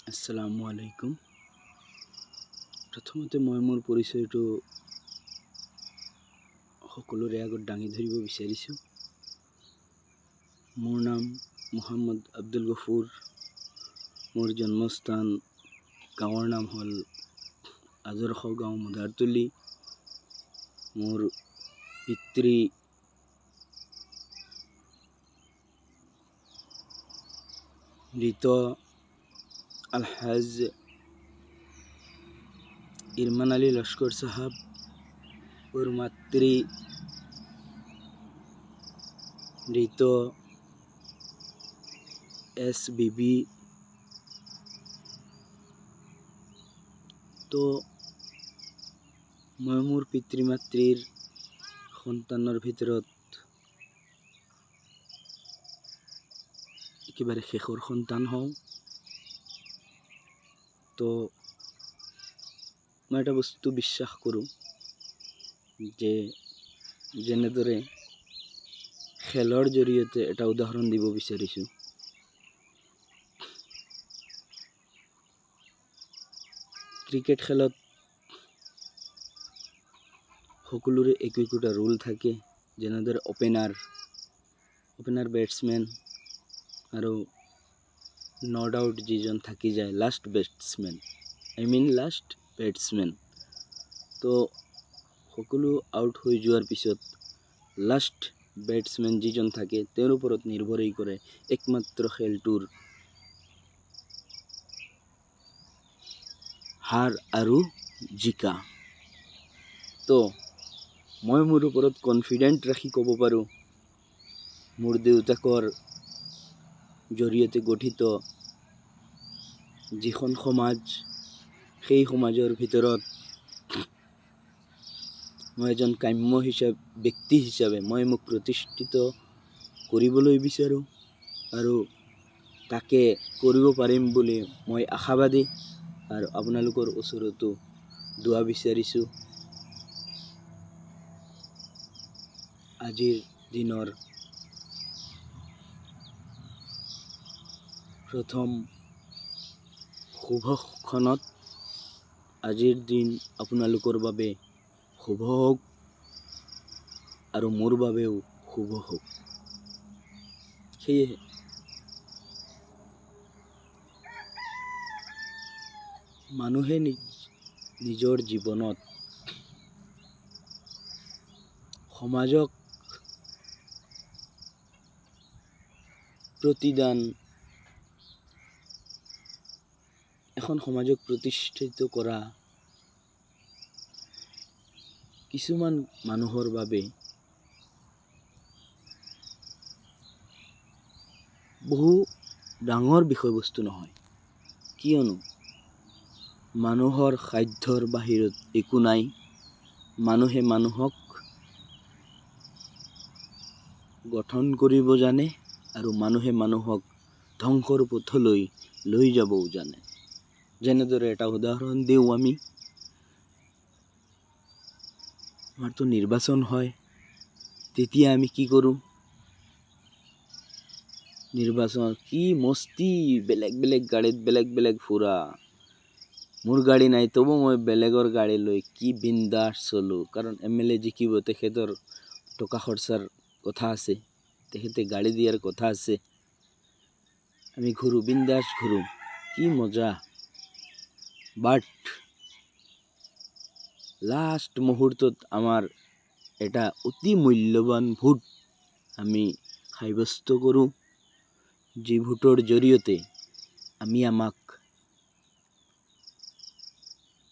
আসসালামু আলাইকুম। প্ৰথমতে মই মোৰ পৰিচয়টো সকলোৰে আগত দাঙি ধৰিব বিচাৰিছোঁ। মোৰ নাম মোহাম্মদ আব্দুল গফুৰ। মোৰ জন্মস্থান গাঁৱৰ নাম হ'ল আদৰ্শ গাঁও মদাৰতলী। মোৰ পিতৃ মৃত আলহাজ ইৰমান আলী লস্কৰ সাহাব। ওৰ মাতৃ মৃত এস বিবি। তো মই মোৰ পিতৃ মাতৃৰ সন্তানৰ ভিতৰত একেবাৰে শেষৰ সন্তান হওঁ। তো মই এটা বস্তু বিশ্বাস কৰোঁ যে যেনেদৰে খেলৰ জৰিয়তে এটা উদাহৰণ দিব বিচাৰিছোঁ। ক্ৰিকেট খেলত সকলোৰে একো একোটা ৰোল থাকে, যেনেদৰে অপেনাৰ বেটছমেন আৰু নট আউট যিজন থাকি যায় লাষ্ট বেটছমেন। তো সকলো আউট হৈ যোৱাৰ পিছত লাষ্ট বেটছমেন যিজন থাকে তেওঁৰ ওপৰত নিৰ্ভৰ কৰে একমাত্ৰ খেলটোৰ হাৰ আৰু জিকা। তো মই মোৰ ওপৰত কনফিডেণ্ট ৰাখি ক'ব পাৰোঁ, মোৰ দেউতাকৰ জৰিয়তে গঠিত যিখন সমাজ, সেই সমাজৰ ভিতৰত মই এজন কাম্য ব্যক্তি হিচাপে মই মোক প্ৰতিষ্ঠিত কৰিবলৈ বিচাৰোঁ আৰু তাকে কৰিব পাৰিম বুলি মই আশাবাদী আৰু আপোনালোকৰ ওচৰতো দোৱা বিচাৰিছোঁ। আজিৰ দিনৰ প্ৰথম শুভক্ষণত আজিৰ দিন আপোনালোকৰ বাবে শুভ হওক আৰু মোৰ বাবেও শুভ হওক। সেয়েহে মানুহে নিজৰ জীৱনত সমাজক এখন সমাজক প্ৰতিষ্ঠিত কৰা কিছুমান মানুহৰ বাবে বহু ডাঙৰ বিষয়বস্তু নহয়, কিয়নো মানুহৰ সাধ্যৰ বাহিৰত একো নাই। মানুহে মানুহক গঠন কৰিব জানে আৰু মানুহে মানুহক ধ্বংসৰ পথলৈ লৈ যাবও জানে। যেনেদৰে এটা উদাহৰণ দিওঁ, আমাৰতো নিৰ্বাচন হয়, তেতিয়া আমি কি কৰোঁ? নিৰ্বাচন কি মস্তি, বেলেগ গাড়ীত বেলেগ ফুৰা। মোৰ গাড়ী নাই, তবু মই বেলেগৰ গাড়ী লৈ কি বিন্দাছ চলোঁ, কাৰণ MLA জিকিব, তেখেতৰ টকা খৰচাৰ কথা আছে, তেখেতে গাড়ী দিয়াৰ কথা আছে। আমি ঘূৰোঁ, বিন্দাছ ঘূৰোঁ, কি মজা। বাট লাষ্ট মুহূৰ্তত আমাৰ এটা অতি মূল্যৱান ভোট আমি সাব্যস্ত কৰোঁ, যি ভোটৰ জৰিয়তে আমি আমাক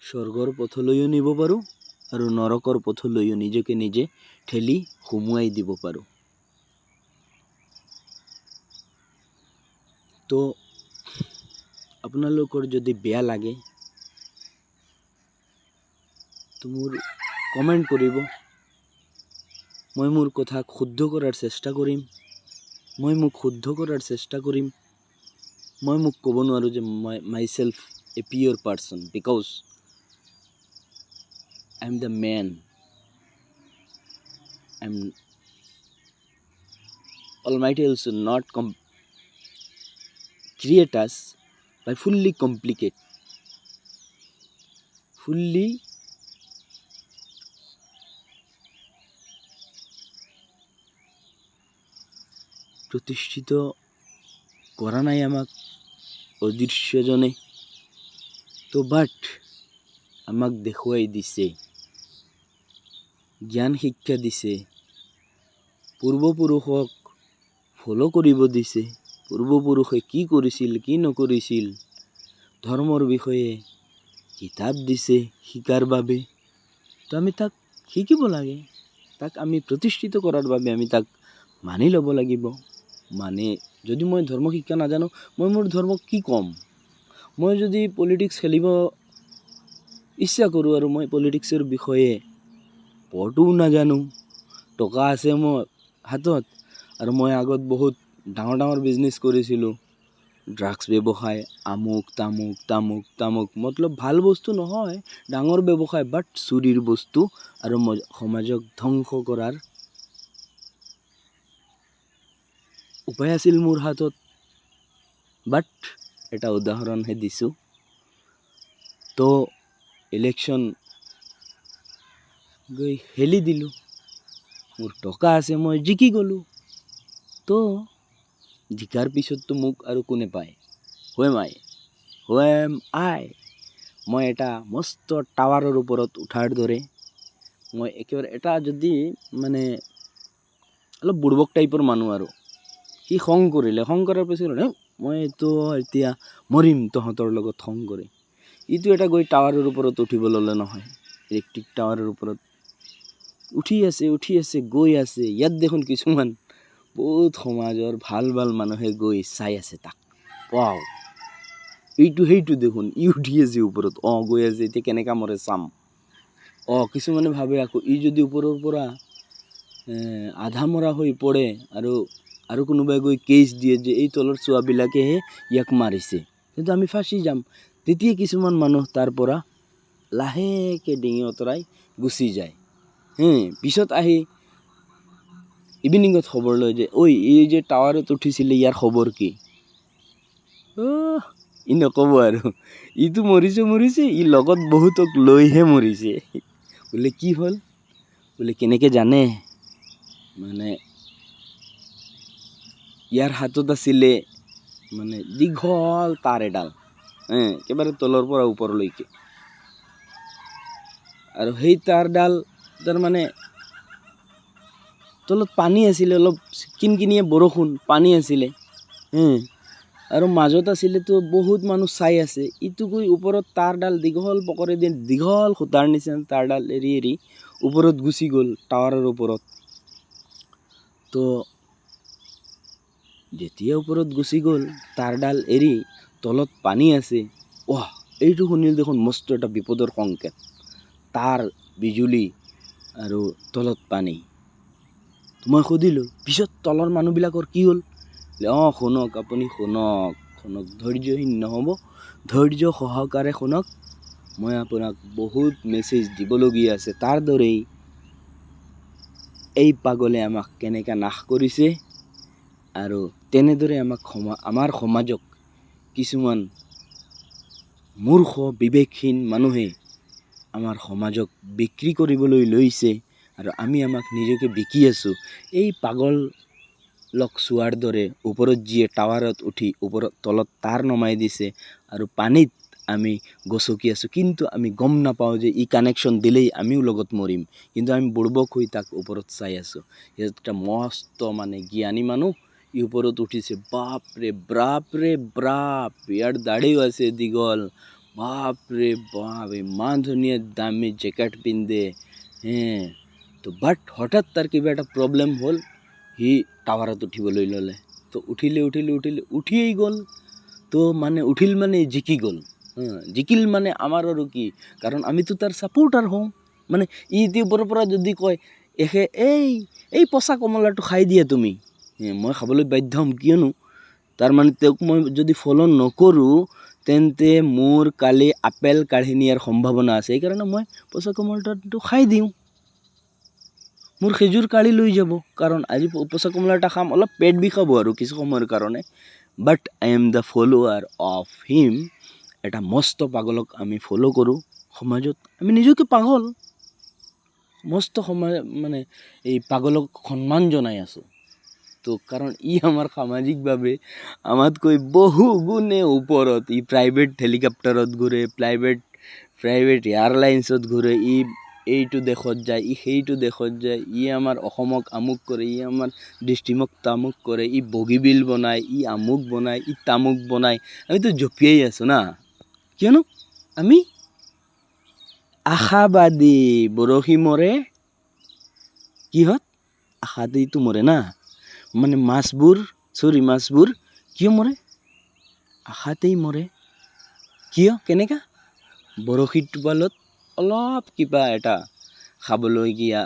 স্বৰ্গৰ পথলৈও নিব পাৰোঁ আৰু নৰকৰ পথলৈও নিজকে নিজে ঠেলি সুমুৱাই দিব পাৰোঁ। তো আপোনালোকৰ যদি বেয়া লাগে তো মোৰ কমেণ্ট কৰিব, মই মোৰ কথা শুদ্ধ কৰাৰ চেষ্টা কৰিম। মই মোক ক'ব নোৱাৰোঁ যে myself a pure person because I am the man. Almighty also not create us by fully complicate, fully প্রতিষ্ঠিত করা নাই আমাক অদৃশ্যজনে। তো বাট আমাক দেখুৱাই দিছে, জ্ঞান শিক্ষা দিছে, পূৰ্বপুৰুষক ফ'ল' কৰিব দিছে, পূৰ্বপুৰুষে কি কৰিছিল কি নকৰিছিল, ধৰ্মৰ বিষয়ে কিতাপ দিছে শিকাৰ বাবে। তো আমি তাক শিকিব লাগে, তাক আমি প্ৰতিষ্ঠিত কৰাৰ বাবে আমি তাক মানি ল'ব লাগিব। মানে যদি মই ধৰ্ম শিক্ষা নাজানো, মই মোৰ ধৰ্মক কি ক'ম? মই যদি পলিটিক্স খেলিব ইচ্ছা কৰোঁ আৰু মই পলিটিক্সৰ বিষয়ে পঢ়টোও নাজানো, টকা আছে মোৰ হাতত, আৰু মই আগত বহুত ডাঙৰ ডাঙৰ বিজনেছ কৰিছিলোঁ, ড্ৰাগছ ব্যৱসায়, আমুক তামুক তামুক তামুক, মতলব ভাল বস্তু নহয়, ডাঙৰ ব্যৱসায়, বাট চুৰিৰ বস্তু আৰু সমাজক ধ্বংস কৰাৰ উপায় আছিল মোৰ হাতত। বাট এটা উদাহৰণহে দিছোঁ। তো ইলেকশ্যন গৈ খেলি দিলোঁ, মোৰ টকা আছে, মই জিকি গ'লোঁ। তো জিকাৰ পিছততো মোক আৰু কোনে পায়? হু এম আই? মই এটা মস্ত টাৱাৰৰ ওপৰত উঠাৰ দৰে, মই একেবাৰে এটা যদি মানে অলপ বুৰ্বক টাইপৰ মানুহ আৰু সি খং কৰিলে, খং কৰাৰ পিছত মইতো এতিয়া মৰিম তহঁতৰ লগত খং কৰি, ইটো এটা গৈ টাৱাৰৰ ওপৰত উঠিব ল'লে নহয়, ইলেক্ট্ৰিক টাৱাৰৰ ওপৰত উঠি আছে গৈ আছে। ইয়াত দেখোন কিছুমান বহুত সমাজৰ ভাল ভাল মানুহে গৈ চাই আছে তাক, ৱাও এইটো সেইটো দেখোন ই উঠি আছে ওপৰত, গৈ আছে, এতিয়া কেনেকা মৰে চাম। কিছুমানে ভাবে আকৌ ই যদি ওপৰৰ পৰা আধা মৰা হৈ পৰে আৰু কোনোবাই গৈ কেছ দিয়ে যে এই তলৰ চোৱাবিলাকেহে ইয়াক মাৰিছে, কিন্তু আমি ফাঁচি যাম। তেতিয়া কিছুমান মানুহ তাৰ পৰা লাহেকৈ ডিঙি অতৰাই গুচি যায়। পিছত আহি ইভিনিঙত খবৰ লয় যে এই যে টাৱাৰত উঠিছিলে ইয়াৰ খবৰ কি? ই নক'ব আৰু, ইটো মৰিছে, ই লগত বহুতক লৈহে মৰিছে। বোলে কি হ'ল? বোলে কেনেকৈ জানে? মানে ইয়াৰ হাতত আছিলে মানে দীঘল তাঁৰ এডাল, একেবাৰে তলৰ পৰা ওপৰলৈকে, আৰু সেই তাঁৰডাল তাৰমানে তলত পানী আছিলে, অলপ কিনকিনিয়া বৰষুণ, পানী আছিলে, আৰু মাজত আছিলেতো বহুত মানুহ চাই আছে। ইটো গৈ ওপৰত তাঁৰডাল দীঘল পকৰেদি, দীঘল সূতাৰ নিচিনা তাঁৰডাল এৰি ওপৰত গুচি গ'ল, টাৱাৰৰ ওপৰত। তো যেতিয়া ওপৰত গুচি গ'ল, তাঁৰডাল এৰি তলত পানী আছে, এইটো শুনিল দেখোন মস্ত এটা বিপদৰ সংকেত, তাঁৰ, বিজুলী আৰু তলত পানী। মই সুধিলোঁ পিছত তলৰ মানুহবিলাকৰ কি হ'ল? শুনক, আপুনি শুনক, ধৈৰ্যহীন নহ'ব, ধৈৰ্য সহকাৰে শুনক, মই আপোনাক বহুত মেছেজ দিবলগীয়া আছে। তাৰ দৰেই এই পাগলে আমাক কেনেকৈ নাশ কৰিছে, আৰু তেনেদৰে আমাৰ সমাজক কিছুমান মূৰ্খ বিবেকহীন মানুহে আমাৰ সমাজক বিক্ৰী কৰিবলৈ লৈছে, আৰু আমাক নিজকে বিকি আছোঁ। এই পাগলক চোৱাৰ দৰে ওপৰত যিয়ে টাৱাৰত উঠি তলত তাঁৰ নমাই দিছে আৰু পানীত আমি গচকি আছোঁ, কিন্তু আমি গম নাপাওঁ যে ই কানেকশ্যন দিলেই আমিও লগত মৰিম, কিন্তু আমি বুৰ্বক হৈ তাক ওপৰত চাই আছোঁ। এটা মস্ত মানে জ্ঞানী মানুহ, ই ওপৰত উঠিছে, বাপৰে বাপ, ইয়াৰ দাঢ়িও আছে দীঘল, বাপৰে বাপ, ইমান ধুনীয়া দামী জেকেট পিন্ধে, তো বাট হঠাৎ তাৰ কিবা এটা প্ৰব্লেম হ'ল, সি টাৱাৰত উঠিবলৈ ল'লে। তো উঠিয়েই গ'ল। তো মানে উঠিল মানে জিকি গ'ল, জিকিল মানে আমাৰ আৰু কি, কাৰণ আমিতো তাৰ ছাপোৰ্টাৰ হওঁ। মানে ই ওপৰৰ পৰা যদি কয় এই পচা কমলাটো খাই দিয়া তুমি, মই খাবলৈ বাধ্য হ'ম, কিয়নো তাৰমানে তেওঁক মই যদি ফ'ল' নকৰোঁ তেন্তে মোৰ কালি আপেল কাঢ়ি নিয়াৰ সম্ভাৱনা আছে, সেইকাৰণে মই পচা কমলাটো খাই দিওঁ, মোৰ খেজুৰ কাঢ়ি লৈ যাব, কাৰণ আজি পচা কমলা এটা খাম, অলপ পেট বিষাব আৰু কিছু সময়ৰ কাৰণে, but I am the follower of him. এটা মস্ত পাগলক আমি ফ'ল' কৰোঁ সমাজত, আমি নিজকে পাগল মস্ত সমাজ মানে এই পাগলক সন্মান জনাই আছোঁ। তো কাৰণ ই আমাৰ সামাজিকভাৱে আমাতকৈ বহু গুণে ওপৰত। ই প্ৰাইভেট হেলিকপ্টাৰত ঘূৰে, প্ৰাইভেট এয়াৰলাইন্সত ঘূৰে, ই এইটো দেশত যায়, ই সেইটো দেশত যায়, ই আমাৰ অসমক আমুক কৰে, ই আমাৰ ডিষ্ট্ৰিক্টক তামুক কৰে, ই বগীবিল বনায়, ই আমুক বনায়, ই তামুক বনায়। আমিতো জঁপিয়াই আছোঁ না, কিয়নো আমি আশাবাদী। বৰশী মৰে কিহত? আশাতেইতো মৰে না, মানে মাছবোৰ কিয় মৰে? আশাতেই মৰে। কিয়? কেনেকা? বৰশীৰ টোপালত অলপ কিবা এটা খাবলগীয়া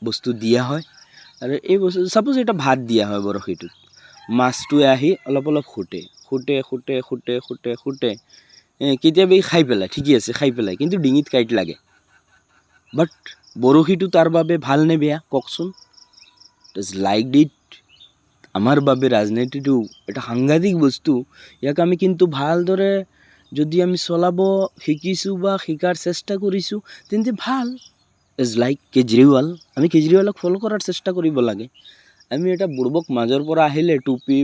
বস্তু দিয়া হয়, আৰু এই বস্তু চাপ'জ এটা ভাত দিয়া হয় বৰশীটোত, মাছটোৱে আহি অলপ অলপ খুটে, কেতিয়াবা খাই পেলাই, ঠিকেই আছে খাই পেলাই, কিন্তু ডিঙিত কাঁইট লাগে। বাট বৰশীটো তাৰ বাবে ভাল নে বেয়া কওকচোন? Like it. আমাৰ বাবে ৰাজনীতিটো এটা সাংঘাতিক বস্তু। ইয়াক আমি কিন্তু ভালদৰে যদি আমি চলাব শিকিছোঁ বা শিকাৰ চেষ্টা কৰিছোঁ তেন্তে ভাল। লাইক কেজৰিৱাল, আমি কেজৰিৱালক ফ'ল' কৰাৰ চেষ্টা কৰিব লাগে। আমি এটা বুৰ্বক মাজৰ পৰা আহিলে টুপি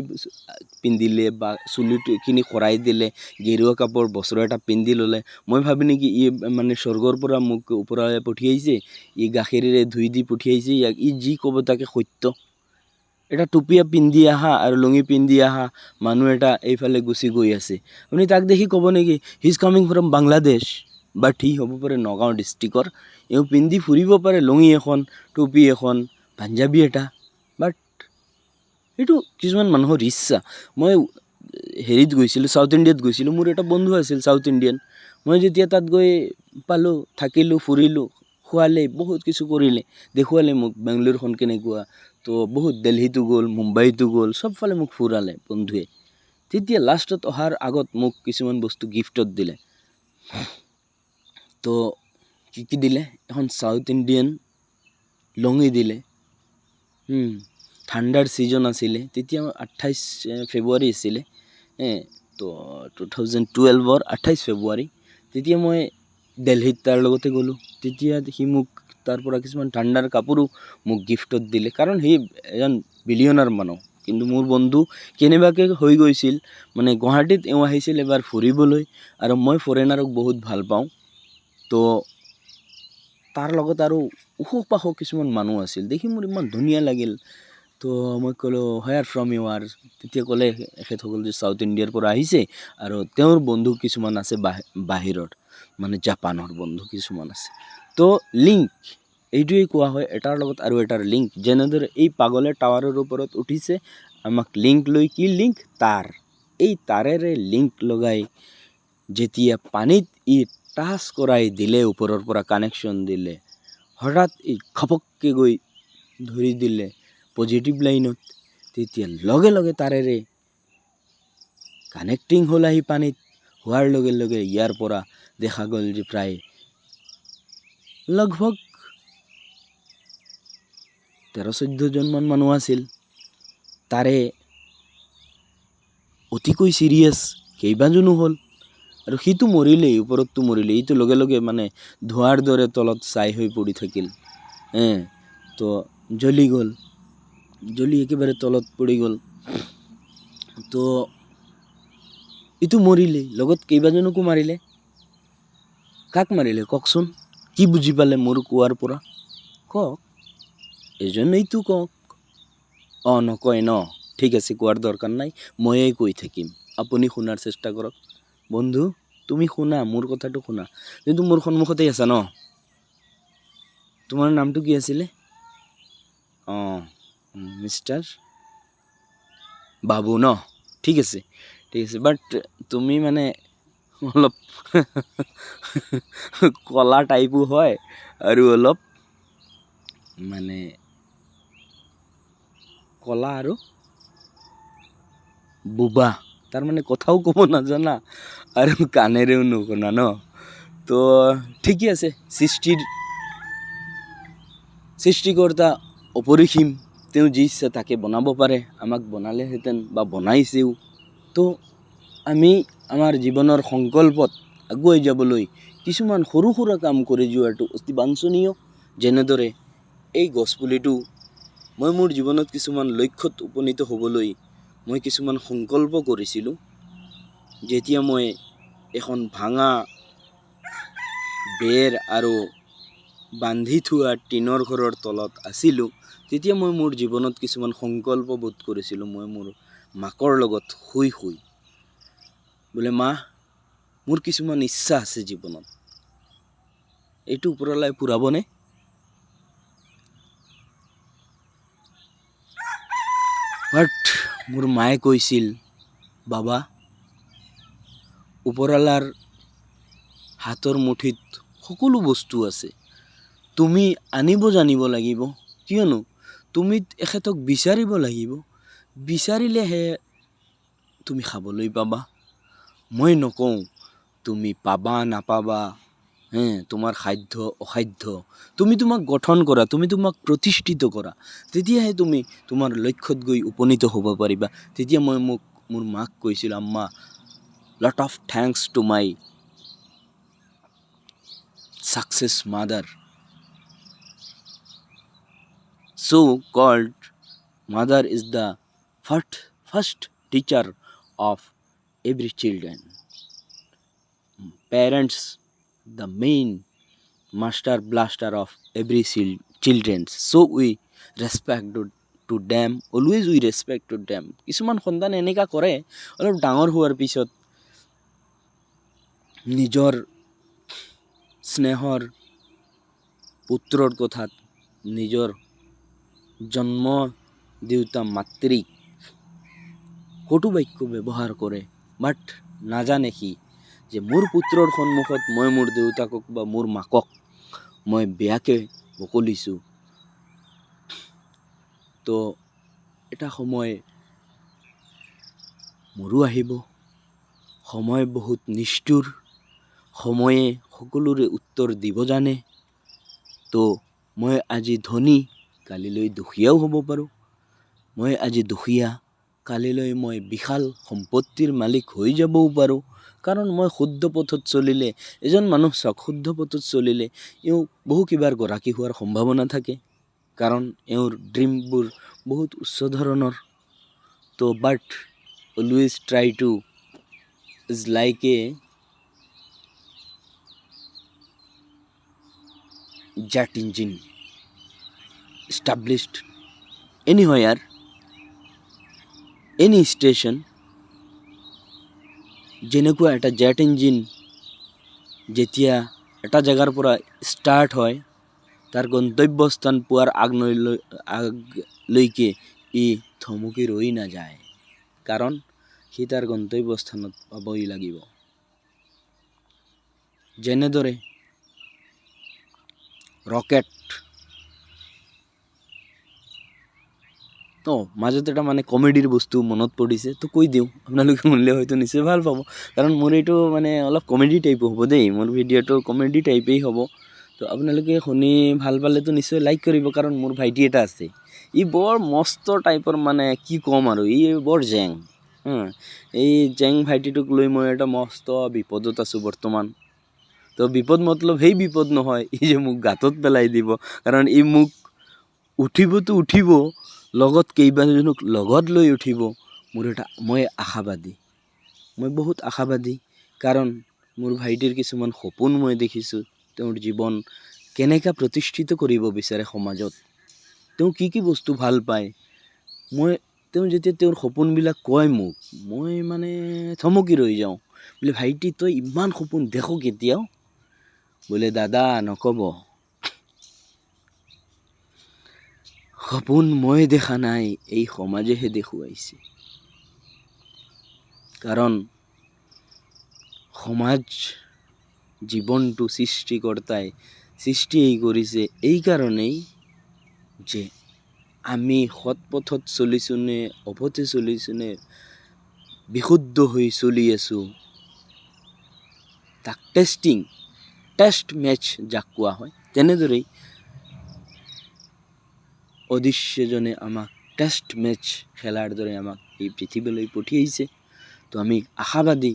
পিন্ধিলে বা চুলিখিনি খৰাই দিলে, গেৰুৱা কাপোৰ বস্ত্ৰ এটা পিন্ধি ল'লে, মই ভাবি নেকি ই মানে স্বৰ্গৰ পৰা মোক ওপৰাই পঠিয়াইছে, ই গাখীৰেৰে ধুই দি পঠিয়াইছে, ইয়াক ই যি ক'ব তাকে সত্য। এটা টুপিয়া পিন্ধি আহা আৰু লুঙি পিন্ধি আহা মানুহ এটা এইফালে গুচি গৈ আছে, আপুনি তাক দেখি ক'ব নেকি he is coming from Bangladesh, but সি হ'ব পাৰে নগাঁও ডিষ্ট্ৰিক্টৰ। এওঁ পিন্ধি ফুৰিব পাৰে লুঙি এখন, টুপি এখন, পাঞ্জাবী এটা। বাট এইটো কিছুমান মানুহৰ ইচ্ছা। মই হেৰিত গৈছিলোঁ, ছাউথ ইণ্ডিয়াত গৈছিলোঁ, মোৰ এটা বন্ধু আছিল ছাউথ ইণ্ডিয়ান। মই যেতিয়া তাত গৈ পালোঁ, থাকিলোঁ, ফুৰিলোঁ, খোৱালে, বহুত কিছু কৰিলে, দেখুৱালে মোক বেংগলোৰখন কেনেকুৱা। তো বহুত দিল্লীতো গ'ল, মুম্বাইতো গ'ল, চবফালে মোক ফুৰালে বন্ধুৱে। তেতিয়া লাষ্টত অহাৰ আগত মোক কিছুমান বস্তু গিফ্টত দিলে। তো কি দিলে? এখন ছাউথ ইণ্ডিয়ান লঙি দিলে। ঠাণ্ডাৰ ছিজন আছিলে তেতিয়া, 28 ফেব্ৰুৱাৰী আছিলে, তো 2012 28 ফেব্ৰুৱাৰী। তেতিয়া মই দিল্লীত তাৰ লগতে গ'লোঁ। তেতিয়া সি মোক তাৰ পৰা কিছুমান ঠাণ্ডাৰ কাপোৰো মোক গিফ্টত দিলে, কাৰণ সি এজন বিলিয়নাৰ মানুহ। কিন্তু মোৰ বন্ধু কেনেবাকৈ হৈ গৈছিল, মানে গুৱাহাটীত এওঁ আহিছিল এবাৰ ফুৰিবলৈ, আৰু মই ফৰেনাৰক বহুত ভাল পাওঁ। তো তাৰ লগত আৰু ওখ পাখ কিছুমান মানুহ আছিল, দেখি মোৰ ইমান ধুনীয়া লাগিল। তো মই ক'লোঁ হোৱেৰ ফ্ৰম ইউ আৰ? তেতিয়া ক'লে এখেতসকল যে ছাউথ ইণ্ডিয়াৰ পৰা আহিছে, আৰু তেওঁৰ বন্ধু কিছুমান আছে বাহিৰৰ, মানে জাপানৰ বন্ধু কিছুমান আছে। তো লিংক এইটোৱেই কোৱা হয়, এটাৰ লগত আৰু এটাৰ লিংক। যেনেদৰে এই পাগলে টাৱাৰৰ ওপৰত উঠিছে, আমাক লিংক লৈ, কি লিংক? তাঁৰ। এই তাঁৰেৰে লিংক লগাই যেতিয়া পানীত ই টাচ কৰাই দিলে, ওপৰৰ পৰা কানেকশ্যন দিলে, হঠাৎ এই ঘপককৈ গৈ ধৰি দিলে পজিটিভ লাইনত, তেতিয়া লগে লগে তাৰেৰে কানেক্টিং হ'ল আহি পানীত। হোৱাৰ লগে লগে ইয়াৰ পৰা দেখা গ'ল যে প্ৰায় লগভগ 13-14 জনমান মানুহ আছিল। তাৰে অতিকৈ চিৰিয়াছ কেইবাজনো হ'ল, আৰু সিটো মৰিলেই, ওপৰততো মৰিলেই, এইটো লগে লগে মানে ধোঁৱাৰ দৰে তলত ছাই হৈ পৰি থাকিল। তো জ্বলি গ'ল, জ্বলি একেবাৰে তলত পৰি গ'ল। তো এইটো মৰিলেই, লগত কেইবাজনকো মাৰিলে। কাক মাৰিলে কওকচোন? কি বুজি পালে মোৰ কোৱাৰ পৰা? কওক, এজনেইতো কওক। নকয় ন? ঠিক আছে, কোৱাৰ দৰকাৰ নাই, ময়েই কৈ থাকিম, আপুনি শুনাৰ চেষ্টা কৰক। বন্ধু তুমি শুনা, মোৰ কথাটো শুনা, কিন্তু মোৰ সন্মুখতেই আছা ন? তোমাৰ নামটো কি আছিলে? মিষ্টাৰ বাবু ন? ঠিক আছে, বাট তুমি মানে অলপ কলা টাইপো হয়, আৰু অলপ মানে কলা আৰু বোবা, তাৰমানে কথাও ক'ব নাজানা আৰু কাণেৰেও নুশুনা ন? তো ঠিকেই আছে, সৃষ্টিকৰ্তা অপৰিসীম, তেওঁ যি ইচ্ছা তাকে বনাব পাৰে। আমাক বনালেহেঁতেন বা বনাইছেও, তো আমি আমাৰ জীৱনৰ সংকল্পত আগুৱাই যাবলৈ কিছুমান সৰু সুৰা কাম কৰি যোৱাটো অতি বাঞ্ছনীয়। যেনেদৰে এই গছপুলিটো মই মোৰ জীৱনত কিছুমান লক্ষ্যত উপনীত হ'বলৈ মই কিছুমান সংকল্প কৰিছিলোঁ। যেতিয়া মই এখন ভাঙা বেৰ আৰু বান্ধি থোৱা টিনৰ ঘৰৰ তলত আছিলোঁ, তেতিয়া মই মোৰ জীৱনত কিছুমান সংকল্প বোধ কৰিছিলোঁ। মই মোৰ মাকৰ লগত শুই বোলে মা, মোৰ কিছুমান ইচ্ছা আছে জীৱনত, এইটো ওপৰলাই পুৰাবনে? বাট মোৰ মায়ে কৈছিল, বাবা, ওপৰলাৰ হাতৰ মুঠিত সকলো বস্তু আছে, তুমি আনিব জানিব লাগিব। কিয়নো তুমি এখেতক বিচাৰিব লাগিব, বিচাৰিলেহে তুমি খাবলৈ পাবা। মই নকওঁ তুমি পাবা নাপাবা, তোমাৰ সাধ্য অসাধ্য, তুমি তোমাক গঠন কৰা, তুমি তোমাক প্ৰতিষ্ঠিত কৰা, তেতিয়াহে তুমি তোমাৰ লক্ষ্যত গৈ উপনীত হ'ব পাৰিবা। তেতিয়া মই মোৰ মাক কৈছিলোঁ, আম্মা, lot of thanks to my success mother. So called mother is the first teacher of every children. Parents the main master blaster of every children. So we respect to them, always we respect to them. কিছুমান সন্তান এনেকা কৰে, অলপ ডাঙৰ হোৱাৰ পিছত নিজৰ স্নেহৰ পুত্ৰৰ কথাত নিজৰ জন্ম দেউতা মাতৃক কটু বাক্য ব্যৱহাৰ কৰে। বাট নাজানে সি যে মোৰ পুত্ৰৰ সন্মুখত মই মোৰ দেউতাকক বা মোৰ মাকক মই বেয়াকে বকলিছোঁ। তো এটা সময় মোৰো আহিব, সময় বহুত নিষ্ঠুৰ, সময়ে সকলোৰে উত্তৰ দিব জানে। তো মই আজি ধনী, কালিলৈ দুখীয়াও হ'ব পাৰোঁ। মই আজি দুখীয়া, কালিলৈ মই বিশাল সম্পত্তিৰ মালিক হৈ যাবও পাৰোঁ। কাৰণ মই শুদ্ধ পথত চলিলে, এজন মানুহ চাওক, শুদ্ধ পথত চলিলে এওঁ বহু কিবাৰ গৰাকী হোৱাৰ সম্ভাৱনা থাকে, কাৰণ এওঁৰ ড্ৰিমবোৰ বহুত উচ্চ ধৰণৰ। তো but always try to is like a jet engine established anywhere, any station. যেনেকুৱা এটা জেট ইঞ্জিন যেতিয়া এটা জেগাৰ পৰা ষ্টাৰ্ট হয়, তাৰ গন্তব্যস্থান পোৱাৰ আগলৈকে ই থমকি ৰৈ নাযায়, কাৰণ সি তাৰ গন্তব্যস্থানত পাবই লাগিব। যেনেদৰে ৰকেট, মাজত এটা মানে কমেডিৰ বস্তু মনত পৰিছে, তো কৈ দিওঁ, আপোনালোকে শুনিলে হয়তো নিশ্চয় ভাল পাব, কাৰণ মোৰ এইটো মানে অলপ কমেডি টাইপো হ'ব দেই, মোৰ ভিডিঅ'টো কমেডি টাইপেই হ'ব। তো আপোনালোকে শুনি ভাল পালেতো নিশ্চয় লাইক কৰিব, কাৰণ মোৰ ভাইটি এটা আছে, ই বৰ মস্ত টাইপৰ, মানে কি ক'ম আৰু, ই বৰ জেং। এই জেং ভাইটিটোক লৈ মই এটা মস্ত বিপদত আছোঁ বৰ্তমান। তো বিপদ মতলব সেই বিপদ নহয় ই যে মোক গাঁতত পেলাই দিব, কাৰণ ই মোক উঠিবতো উঠিব, লগত কেইবাজনক লগত লৈ উঠিব। মই আশাবাদী, মই বহুত আশাবাদী, কাৰণ মোৰ ভাইটিৰ কিছুমান সপোন মই দেখিছোঁ। তেওঁৰ জীৱন কেনেকৈ প্ৰতিষ্ঠিত কৰিব বিচাৰে সমাজত, তেওঁ কি কি বস্তু ভাল পায়, তেওঁ যেতিয়া তেওঁৰ সপোনবিলাক কয় মোক, মই মানে থমকি ৰৈ যাওঁ। বোলে ভাইটি, তই ইমান সপোন দেখ কেতিয়াও? বোলে দাদা নক'ব, সপোন মই দেখা নাই, এই সমাজেহে দেখুৱাইছে। কাৰণ সমাজ জীৱনটো সৃষ্টিকৰ্তাই সৃষ্টি কৰিছে এই কাৰণেই যে আমি সৎ পথত চলিছোঁ নে অপথে চলিছোঁ নে বিশুদ্ধ হৈ চলি আছোঁ, তাক টেষ্ট মেচ যাক কোৱা হয়, তেনেদৰেই অদৃশ্যজনে আমাক টেষ্ট মেচ খেলাৰ দৰে আমাক এই পৃথিৱীলৈ পঠিয়াইছে। তো আমি আশাবাদী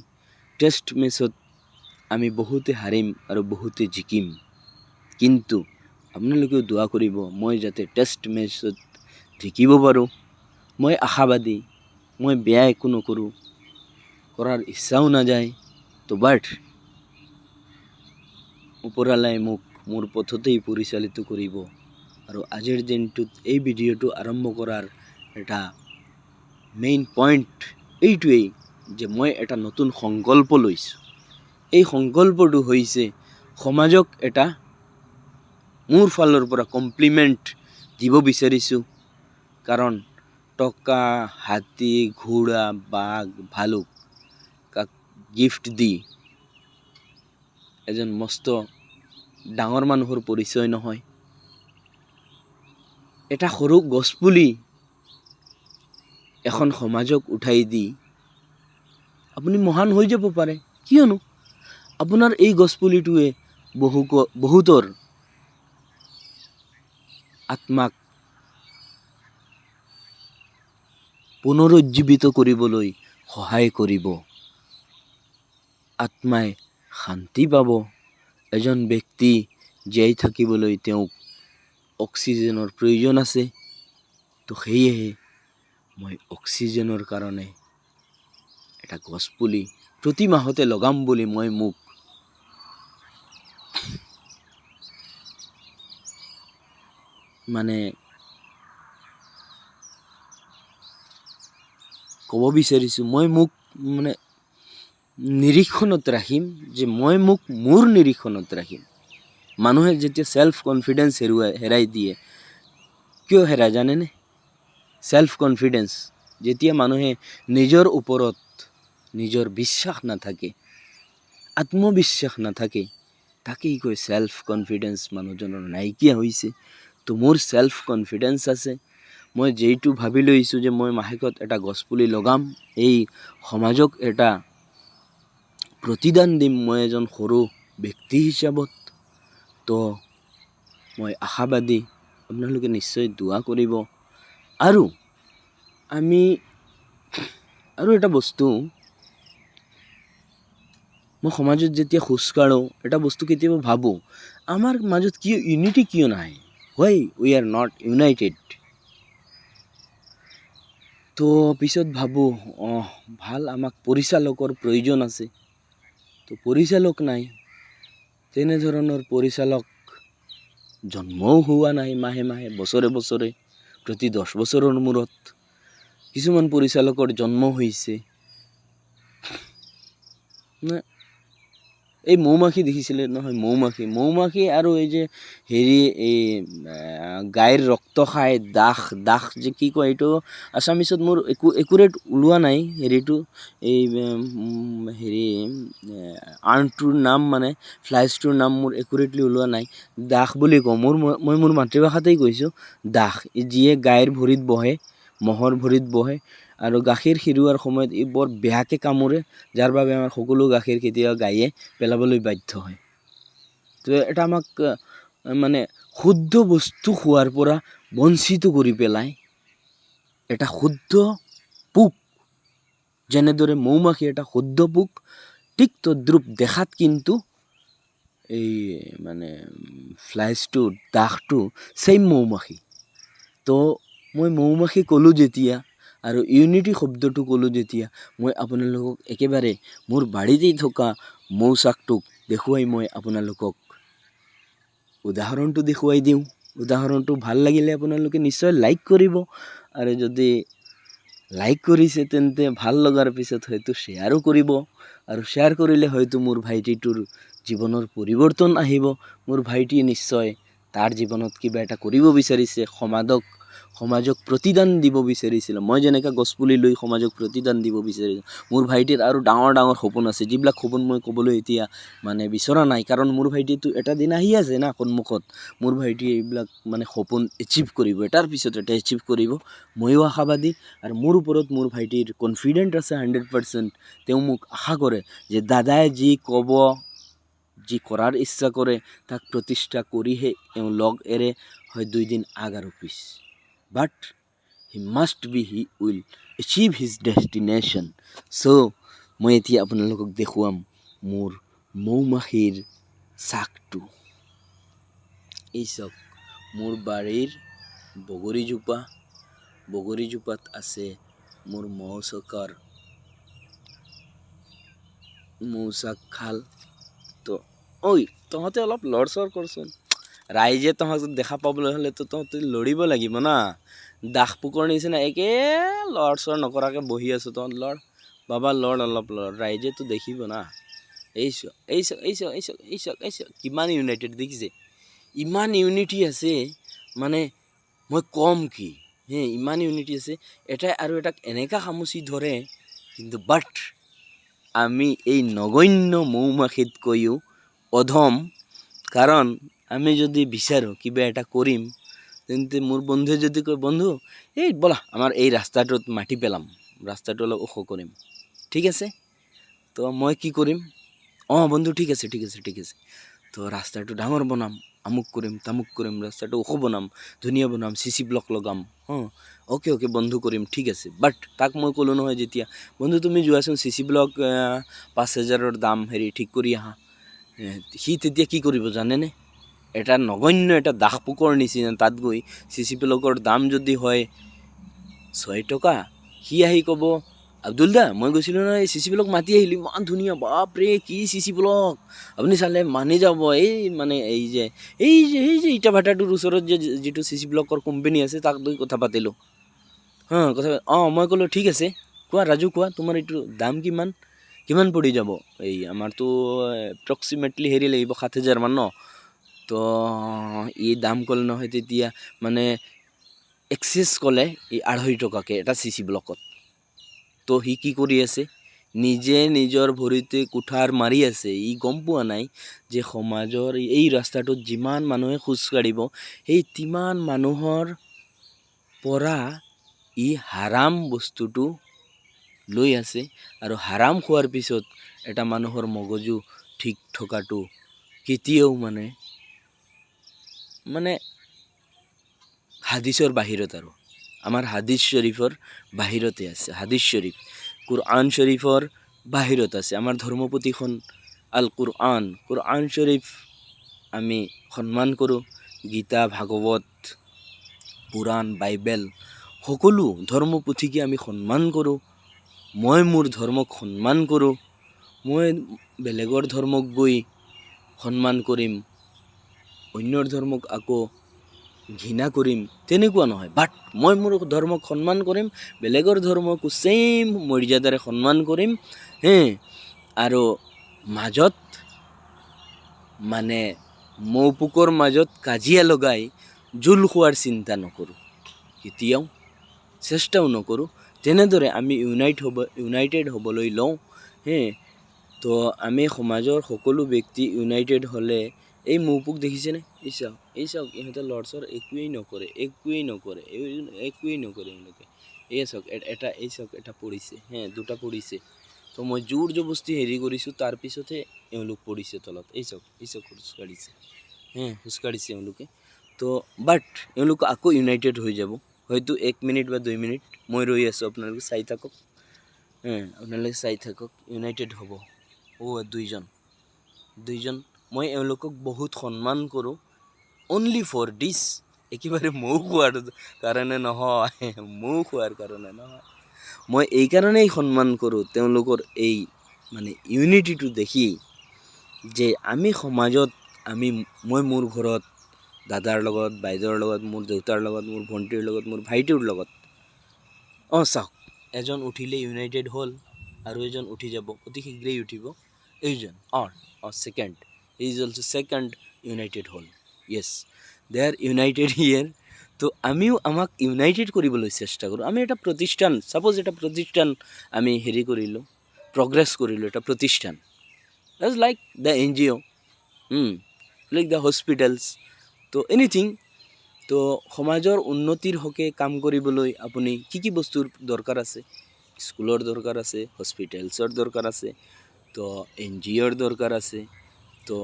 টেষ্ট মেচত আমি বহুতে হাৰিম আৰু বহুতে জিকিম, কিন্তু আপোনালোকেও দোৱা কৰিব মই যাতে টেষ্ট মেচত জিকিব পাৰোঁ। মই আশাবাদী, মই বেয়া একো নকৰোঁ, কৰাৰ ইচ্ছাও নাযায়। তো বাট ওপৰৱালাই মোক মোৰ পথতেই পৰিচালিত কৰিব। আৰু আজিৰ দিনটোত এই ভিডিঅ'টো আৰম্ভ কৰাৰ এটা মেইন পইণ্ট এইটোৱেই যে মই এটা নতুন সংকল্প লৈছোঁ। এই সংকল্পটো হৈছে সমাজক এটা মোৰ ফালৰ পৰা কমপ্লিমেণ্ট দিব বিচাৰিছোঁ। কাৰণ টকা, হাতী, ঘোঁৰা, বাঘ, ভালুক কাক গিফ্ট দি এজন মস্ত ডাঙৰ মানুহৰ পৰিচয় নহয়। এটা সৰু গছপুলি এখন সমাজক উঠাই দি আপুনি মহান হৈ যাব পাৰে, কিয়নো আপোনাৰ এই গছপুলিটোৱে বহুতৰ আত্মাক পুনৰুজ্জীৱিত কৰিবলৈ সহায় কৰিব। আত্মাই শান্তি পাব। এজন ব্যক্তি জীয়াই থাকিবলৈ তেওঁক অক্সিজেনৰ প্ৰয়োজন আছে। তো সেয়েহে মই অক্সিজেনৰ কাৰণে এটা গছপুলি প্ৰতি মাহতে লগাম বুলি মই মোক ক'ব বিচাৰিছোঁ। মই মোক নিৰীক্ষণত ৰাখিম, যে মই মোৰ নিৰীক্ষণত ৰাখিম। মানুহে যেতিয়া ছেল্ফ কনফিডেন্স হেৰাই দিয়ে, কিয় হেৰাই জানেনে? ছেল্ফ কনফিডেন্স যেতিয়া মানুহে নিজৰ ওপৰত নিজৰ বিশ্বাস নাথাকে, আত্মবিশ্বাস নাথাকে, তাকেই কয় ছেল্ফ কনফিডেন্স মানুহজনৰ নাইকিয়া হৈছে। তো মোৰ ছেল্ফ কনফিডেন্স আছে। মই যেইটো ভাবি লৈছোঁ যে মই মাহেকত এটা গছপুলি লগাম, এই সমাজক এটা প্ৰতিদান দিম মই এজন সৰু ব্যক্তি হিচাপত। তো মই আশাবাদী, আপোনালোকে নিশ্চয় দোৱা কৰিব। আৰু এটা বস্তু, মই সমাজত যেতিয়া খোজকাঢ়োঁ এটা বস্তু কেতিয়াবা ভাবোঁ, আমাৰ মাজত কিয় ইউনিটি কিয় নাই? হোৱাই উই আৰ নট ইউনাইটেড? তো পিছত ভাবোঁ ভাল, আমাক পৰিচালকৰ প্ৰয়োজন আছে। তো পৰিচালক নাই, তেনেধৰণৰ পৰিচালক জন্মও হোৱা নাই মাহে মাহে, বছৰে বছৰে, প্ৰতি 10 বছৰৰ মূৰত। কিছুমান পৰিচালকৰ জন্ম হৈছে। এই মৌমাখি দেখিছিলে নহয়, মৌমাখি আৰু এই যে এই গাইৰ ৰক্ত খায়, দাখ যে কি কয় এইটো আছামিছত মোৰ একুৰেট ওলোৱা নাই হেৰিটো, এই আৰ্ণটোৰ নাম ফ্লাইজটোৰ নাম মোৰ একুৰেটলি ওলোৱা নাই। দাখ বুলি কওঁ, মই মোৰ মাতৃভাষাতেই কৈছোঁ। দাখ যিয়ে গাইৰ ভৰিত বহে, ম'হৰ ভৰিত বহে আৰু গাখীৰ খিৰোৱাৰ সময়ত ই বৰ বেয়াকৈ কামোৰে, যাৰ বাবে আমাৰ সকলো গাখীৰ কেতিয়াবা গাইয়ে পেলাবলৈ বাধ্য হয়। তো এটা আমাক শুদ্ধ বস্তু খোৱাৰ পৰা বঞ্চিত কৰি পেলাই। এটা শুদ্ধ পোক, যেনেদৰে মৌমাখি এটা শুদ্ধ পোক, ঠিক তদ্ৰুপ দেখাত কিন্তু এই ফ্লাইজটো, দাখটো ছেইম মৌমাখি। তো মই মৌমাখি ক'লোঁ যেতিয়া আৰু ইউনিটি শব্দটো ক'লোঁ যেতিয়া, মই আপোনালোকক একেবাৰে মোৰ বাৰীতেই থকা মৌচাকটোক দেখুৱাই মই আপোনালোকক উদাহৰণটো দেখুৱাই দিওঁ। উদাহৰণটো ভাল লাগিলে আপোনালোকে নিশ্চয় লাইক কৰিব, আৰু যদি লাইক কৰিছে তেন্তে ভাল লগাৰ পিছত হয়তো শ্বেয়াৰো কৰিব, আৰু শ্বেয়াৰ কৰিলে হয়তো মোৰ ভাইটিটোৰ জীৱনৰ পৰিৱৰ্তন আহিব। মোৰ ভাইটিয়ে নিশ্চয় তাৰ জীৱনত কিবা এটা কৰিব বিচাৰিছে, সমাজক প্ৰতিদান দিব বিচাৰিছিল। মই যেনেকৈ গছপুলি লৈ সমাজক প্ৰতিদান দিব বিচাৰিছোঁ, মোৰ ভাইটিৰ আৰু ডাঙৰ ডাঙৰ সপোন আছে, যিবিলাক সপোন মই ক'বলৈ এতিয়া বিচৰা নাই। কাৰণ মোৰ ভাইটিটো এটা দিন আহি আছে না সন্মুখত, মোৰ ভাইটিয়ে এইবিলাক সপোন এচিভ কৰিব, এটাৰ পিছত এটা এচিভ কৰিব। ময়ো আশাবাদী, আৰু মোৰ ওপৰত মোৰ ভাইটিৰ কনফিডেণ্ট আছে 100%। তেওঁ মোক আশা কৰে যে দাদাই যি ক'ব, যি কৰাৰ ইচ্ছা কৰে তাক প্ৰতিষ্ঠা কৰিহে তেওঁ লগ এৰে, হয় 2 দিন আগ আৰু পিছ। But he will achieve his destination. So মই এতিয়া আপোনালোকক দেখুৱাম মোৰ মৌমাখিৰ চাকটো। এই চাওক মোৰ বাৰীৰ বগৰীজোপাত আছে মোৰ মৌচাক খাল। তো ঐ তহঁতে অলপ লৰচৰ কৰচোন, ৰাইজে তহঁতক দেখা পাবলৈ হ'লেতো তহঁতে লৰিব লাগিব না। দাস পোকৰ নিচিনা একে লৰচৰ নকৰাকৈ বহি আছো, তহঁত লৰ বাবা, লৰ অলপ লৰ, ৰাইজেতো দেখিব না। এই কিমান ইউনাইটেড দেখিছে, ইমান ইউনিটি আছে, মানে মই কম কি ইমান ইউনিটি আছে। এটাই আৰু এটাক এনেকা খামুচি ধৰে, কিন্তু বাট আমি এই নগণ্য মৌমাখিতকৈও অধম। কাৰণ আমি যদি বিচাৰোঁ কিবা এটা কৰিম, তেন্তে মোৰ বন্ধুৱে যদি কয় বন্ধু এই ব'লা আমাৰ এই ৰাস্তাটোত মাটি পেলাম, ৰাস্তাটো অলপ ওখ কৰিম, ঠিক আছে। তো মই কি কৰিম, বন্ধু ঠিক আছে। তো ৰাস্তাটো ডাঙৰ বনাম, আমুক কৰিম তামুক কৰিম, ৰাস্তাটো ওখ বনাম, ধুনীয়া বনাম, CC ব্লক লগাম। অ'কে বন্ধু কৰিম, ঠিক আছে। বাট তাক মই ক'লোঁ নহয় যেতিয়া, বন্ধু তুমি যোৱাচোন CC ব্লক 5,000ৰ দাম ঠিক কৰি আহা। সি তেতিয়া কি কৰিব জানেনে, এটা নগণ্য এটা দাস পোকৰ নিচিনা তাত গৈ CC ব্লকৰ দাম যদি হয় 6 টকা, সি আহি ক'ব আব্দুল দা মই গৈছিলোঁ নহয় এই CC ব্লক মাতি আহিলোঁ, ইমান ধুনীয়া, বাপৰে কি CC ব্লক, আপুনি চালে মানি যাব। এই যে ইটা ভাটাটোৰ ওচৰত যিটো CC ব্লকৰ কোম্পানী আছে তাক লৈ কথা পাতিলোঁ। মই ক'লোঁ ঠিক আছে, কোৱা ৰাজু কোৱা তোমাৰ এইটো দাম কিমান পৰি যাব। এই আমাৰতো এপ্ৰক্সিমেটলি লাগিব 7,000 মান ন। তো ই দাম ক'লে নহয় তেতিয়া, মানে এক্সেছ ক'লে এই 250 টকাকৈ এটা CC ব্লকত। তো সি কি কৰি আছে, নিজে নিজৰ ভৰিতে কুঠাৰ মাৰি আছে। ই গম পোৱা নাই যে সমাজৰ এই ৰাস্তাটোত যিমান মানুহে খোজকাঢ়িব, সেই তিমান মানুহৰ পৰা ই হাৰাম বস্তুটো লৈ আছে। আৰু হাৰাম খোৱাৰ পিছত এটা মানুহৰ মগজু ঠিক থকাটো কেতিয়াও মানে হাদিছৰ বাহিৰত, আৰু আমাৰ হাদিছ শৰীফৰ বাহিৰতে আছে। হাদিছ শৰীফ কুৰআন শৰীফৰ বাহিৰত আছে। আমাৰ ধৰ্মপুথিখন আল কুৰআন শৰীফ আমি সন্মান কৰোঁ। গীতা, ভাগৱত, পুৰাণ, বাইবেল সকলো ধৰ্মপুথিকে আমি সন্মান কৰোঁ। মই মোৰ ধৰ্মক সন্মান কৰোঁ। মই বেলেগৰ ধৰ্মক গৈ সন্মান কৰিম, অন্যৰ ধৰ্মক আকৌ ঘৃণা কৰিম, তেনেকুৱা নহয়। বাট মই মোৰ ধৰ্মক সন্মান কৰিম, বেলেগৰ ধৰ্মকো ছেইম মৰ্যাদাৰে সন্মান কৰিম। আৰু মাজত মানে মৌপোকৰ মাজত কাজিয়া লগাই জোল খোৱাৰ চিন্তা নকৰোঁ, কেতিয়াও চেষ্টাও নকৰোঁ। তেনেদৰে আমি ইউনাইটেড হ'বলৈ লওঁ। তো আমি সমাজৰ সকলো ব্যক্তি ইউনাইটেড হ'লে, এই মৌপোক দেখিছেনে, এই চাওক ইহঁতে লৰচৰ একোৱেই নকৰে এওঁলোকে। এই চাওক এটা পৰিছে, দুটা পৰিছে। তো মই জোৰ জবস্তি কৰিছোঁ, তাৰপিছতহে এওঁলোক পৰিছে তলত। এই চাওক খোজকাঢ়িছে এওঁলোকে। তো বাট এওঁলোক আকৌ ইউনাইটেড হৈ যাব, হয়তো 1 মিনিট বা 2 মিনিট মই ৰৈ আছোঁ, আপোনালোকে চাই থাকক। ইউনাইটেড হ'ব দুইজন। মই এওঁলোকক বহুত সন্মান কৰোঁ, অনলি ফৰ দিছ, একেবাৰে মৌ খোৱাৰ কাৰণে নহয়, মই এই কাৰণেই সন্মান কৰোঁ তেওঁলোকৰ এই ইউনিটিটো দেখি, যে আমি সমাজত মই মোৰ ঘৰত দাদাৰ লগত, বাইদেউৰ লগত, মোৰ দেউতাৰ লগত, মোৰ ভণ্টিৰ লগত, মোৰ ভাইটিৰ লগত, চাওক এজন উঠিলে ইউনাইটেড হ'ল, আৰু এজন উঠি যাব, অতি শীঘ্ৰেই উঠিব। এইজন second is also' second United হ'ল। য়েছ, দে আৰ ইউনাইটেড হিয়াৰ। তো আমিও আমাক ইউনাইটেড কৰিবলৈ চেষ্টা কৰোঁ। আমি এটা প্ৰতিষ্ঠান, ছাপ'জ এটা প্ৰতিষ্ঠান আমি কৰিলোঁ, প্ৰগ্ৰেছ কৰিলোঁ, এটা প্ৰতিষ্ঠান like the NGO, like the hospitals, তো এনিথিং। তো সমাজৰ উন্নতিৰ হকে কাম কৰিবলৈ আপুনি কি বস্তুৰ দৰকাৰ আছে, স্কুলৰ দৰকাৰ আছে, হস্পিটেলছৰ দৰকাৰ আছে, তো NGOৰ দৰকাৰ আছে। তো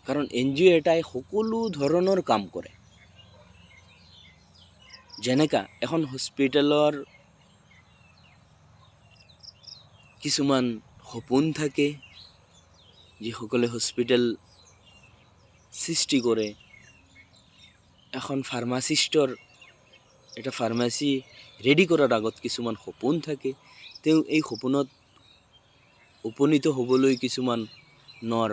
কাৰণ NGO এটাই সকলো ধৰণৰ কাম কৰে। যেনেকা এখন হস্পিটেলৰ কিছুমান সপোন থাকে, যিসকলে হস্পিটেল সৃষ্টি কৰে। এখন ফাৰ্মাচিষ্টৰ এটা ফাৰ্মাচী ৰেডি কৰাৰ আগত কিছুমান সপোন থাকে। তেওঁ এই সপোনত উপনীত হ'বলৈ কিছুমানৰ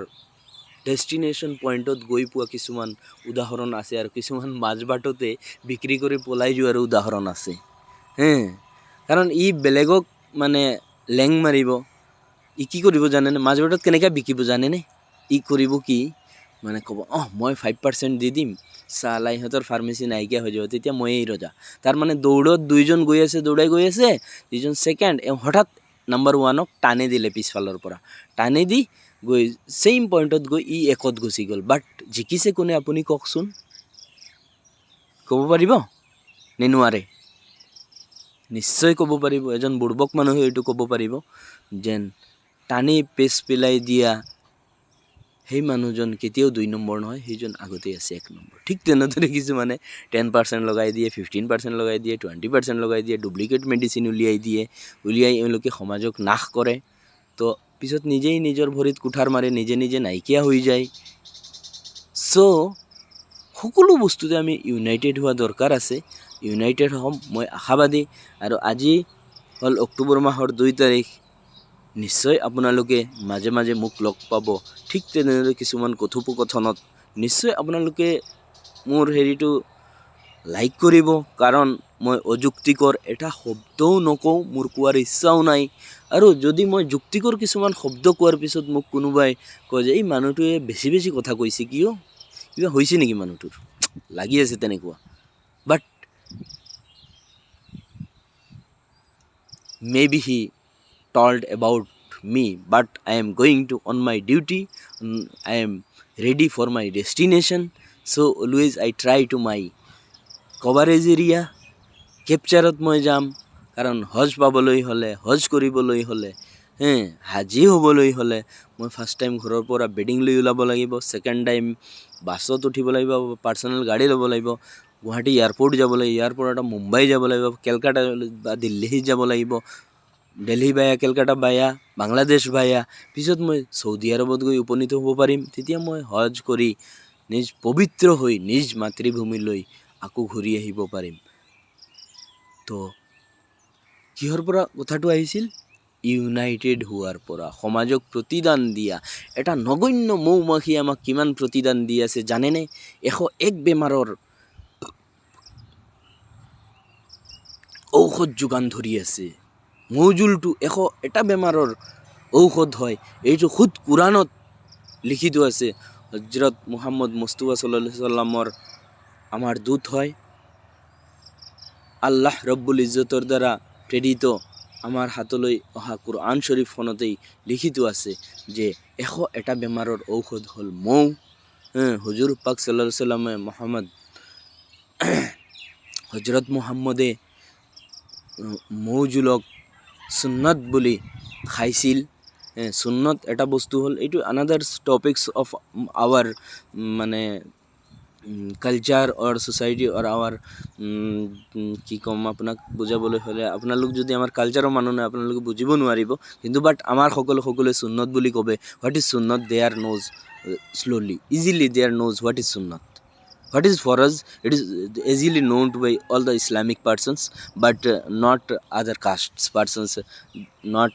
ডেষ্টিনেশ্যন পইণ্টত গৈ পোৱা কিছুমান উদাহৰণ আছে, আৰু কিছুমান মাজবাটতে বিক্ৰী কৰি পলাই যোৱাৰো উদাহৰণ আছে। কাৰণ ই বেলেগক মানে লেং মাৰিব। ই কি কৰিব জানেনে? মাজবাটত কেনেকৈ বিকিব জানেনে? ই কৰিব কি, মানে ক'ব মই 5% দি দিম, চালা ইহঁতৰ ফাৰ্মাচী নাইকিয়া হৈ যাব, তেতিয়া ময়েই ৰজা। তাৰমানে দৌৰত দুইজন দৌৰাই গৈ আছে, দুইজন ছেকেণ্ড, হঠাৎ নাম্বাৰ 1ক টানি দিলে পিছফালৰ পৰা, টানি দি গৈ ছেইম পইণ্টত গৈ ই একত গুচি গ'ল। বাট জিকিছে কোনে আপুনি কওকচোন? ক'ব পাৰিব নে নোৱাৰে? নিশ্চয় ক'ব পাৰিব। এজন বুৰ্বক মানুহে এইটো ক'ব পাৰিব যেন টানি পেচ পেলাই দিয়া সেই মানুহজন কেতিয়াও 2 নম্বৰ নহয়, সেইজন আগতেই আছে 1 নম্বৰ। ঠিক তেনেদৰে কিছুমানে 10% লগাই দিয়ে, 15% লগাই দিয়ে, 20% লগাই দিয়ে, ডুপ্লিকেট মেডিচিন উলিয়াই এওঁলোকে সমাজক নাশ কৰে। তো পিছত নিজেই নিজৰ ভৰিত কুঠাৰ মাৰে, নিজে নাইকিয়া হৈ যায়। সকলো বস্তুতে আমি ইউনাইটেড হোৱা দৰকাৰ আছে। ইউনাইটেড হ'ম, মই আশাবাদী। আৰু আজি হ'ল অক্টোবৰ মাহৰ 2 তাৰিখ। নিশ্চয় আপোনালোকে মাজে মাজে মোক লগ পাব। ঠিক তেনেদৰে কিছুমান কথোপকথনত নিশ্চয় আপোনালোকে মোৰ হেৰিটো লাইক কৰিব, কাৰণ মই অযুক্তিকৰ এটা শব্দও নকওঁ, মোৰ কোৱাৰ ইচ্ছাও নাই। আৰু যদি মই যুক্তিকৰ কিছুমান শব্দ কোৱাৰ পিছত মোক কোনোবাই কয় যে এই মানুহটোৱে বেছি কথা কৈছে, কিবা হৈছে নেকি মানুহটোৰ, লাগি আছে তেনেকুৱা। বাট maybe he told about me, but I am going to on my duty. I am ready for my destination. So always I try to my coverage area captureত মই যাম। কাৰণ হজ পাবলৈ হ'লে, হজ কৰিবলৈ হ'লে, হাজি হ'বলৈ হ'লে মই ফাৰ্ষ্ট টাইম ঘৰৰ পৰা বেডিং লৈ ওলাব লাগিব, ছেকেণ্ড টাইম বাছত উঠিব লাগিব, পাৰ্চনেল গাড়ী ল'ব লাগিব, গুৱাহাটী এয়াৰপৰ্ট যাব লাগিব, ইয়াৰ পৰা মুম্বাই যাব লাগিব, কেলকাতা বা দিল্লী যাব লাগিব, দিল্লী বায়া কেলকাতা বায়া বাংলাদেশ বায়া, পিছত মই চৌদি আৰবত গৈ উপনীত হ'ব পাৰিম। তেতিয়া মই হজ কৰি নিজ পবিত্ৰ হৈ নিজ মাতৃভূমিলৈ আকৌ ঘূৰি আহিব পাৰিম। তো কিহৰ পৰা কথাটো আহিছিল? ইউনাইটেড হোৱাৰ পৰা, সমাজক প্ৰতিদান দিয়া। এটা নগণ্য মৌমাখি আমাক কিমান প্ৰতিদান দি আছে জানেনে? 101 বেমাৰৰ ঔষধ যোগান ধৰি আছে। মৌজুলটো 101টা বেমাৰৰ ঔষধ হয়। এইটো খুদ কোৰাণত লিখিত আছে। হজৰত মুহাম্মদ মুস্তাফা সাল্লাল্লাহু আলাইহি সাল্লামৰ আমাৰ দূত হয়। আল্লাহ ৰব্বুল ইজ্জতৰ দ্বাৰা প্ৰেৰিত আমাৰ হাতলৈ অহা কোৰআন শৰীফখনতেই লিখিত আছে যে 101টা বেমাৰৰ ঔষধ হ'ল মৌ। হুজুৰ পাক সাল্লাল্লাহু আলাইহি সাল্লামে হজৰত মুহাম্মদে মৌজুলক সুন্নত বুলি খাইছিল। সুন্নত এটা বস্তু হ'ল, এইটো আনাদাৰ টপিকস অফ আৱাৰ মানে কালচাৰ অৰ ছ'চাইটি অৰ আৱাৰ কি ক'ম আপোনাক বুজাবলৈ হ'লে, আপোনালোক যদি আমাৰ কালচাৰৰ মানুহ নহয় আপোনালোকে বুজিব নোৱাৰিব। কিন্তু বাট আমাৰ সকলোৱে সুন্নত বুলি ক'বে। হোৱাট ইজ সুন্নত? They are knows slowly, easily they are knows what is sunnat. What is for us? It is easily known by all the Islamic persons, but not other castes persons, not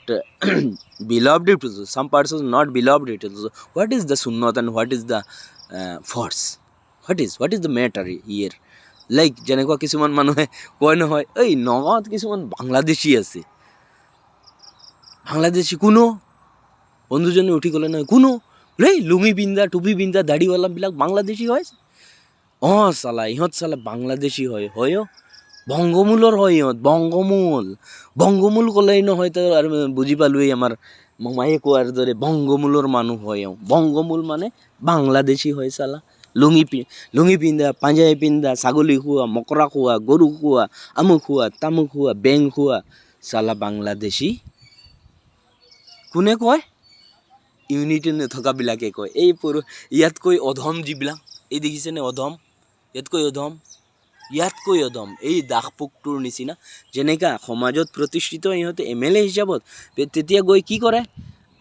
beloved it also. Some persons not beloved it also. What is the sunnat and what is the force? What is the matter here? Like যেনেকুৱা কিছুমান মানুহে কয় নহয়, এই নগাঁৱত কিছুমান বাংলাদেশী আছে। বাংলাদেশী কোনো বন্ধুজনে উঠি ক'লে নহয়, কোনো লুঙি পিন্ধা টুপি পিন্ধা দাড়িৱালাবিলাক বাংলাদেশী হয়। চালা ইহঁত চালা বাংলাদেশী হয়। বংগমূলৰ হয় ইহঁত, বংগমূল ক'লেই নহয় তো আৰু বুজি পালোৱেই, আমাৰ মামায়ে কোৱাৰ দৰে বংগমূলৰ মানুহ হয়। বংগমূল মানে বাংলাদেশী হয়। চালা লুঙি পিন্ধা, পাঞ্জাবী পিন্ধা, ছাগলী খোৱা, মকৰা খোৱা, গৰু খোৱা, আমুক খোৱা, তামুক খোৱা, বেং খোৱা, চালা বাংলাদেশী। কোনে কয়? ইউনিটি নথকাবিলাকে কয়। এই ইয়াতকৈ অধম যিবিলাক, এই দেখিছেনে অধম, ইয়াতকৈ অধম ইয়াতকৈ অদম এই দাস পোকটোৰ নিচিনা। যেনেকা সমাজত প্ৰতিষ্ঠিত ইহঁতে MLA হিচাপত, তেতিয়া গৈ কি কৰে,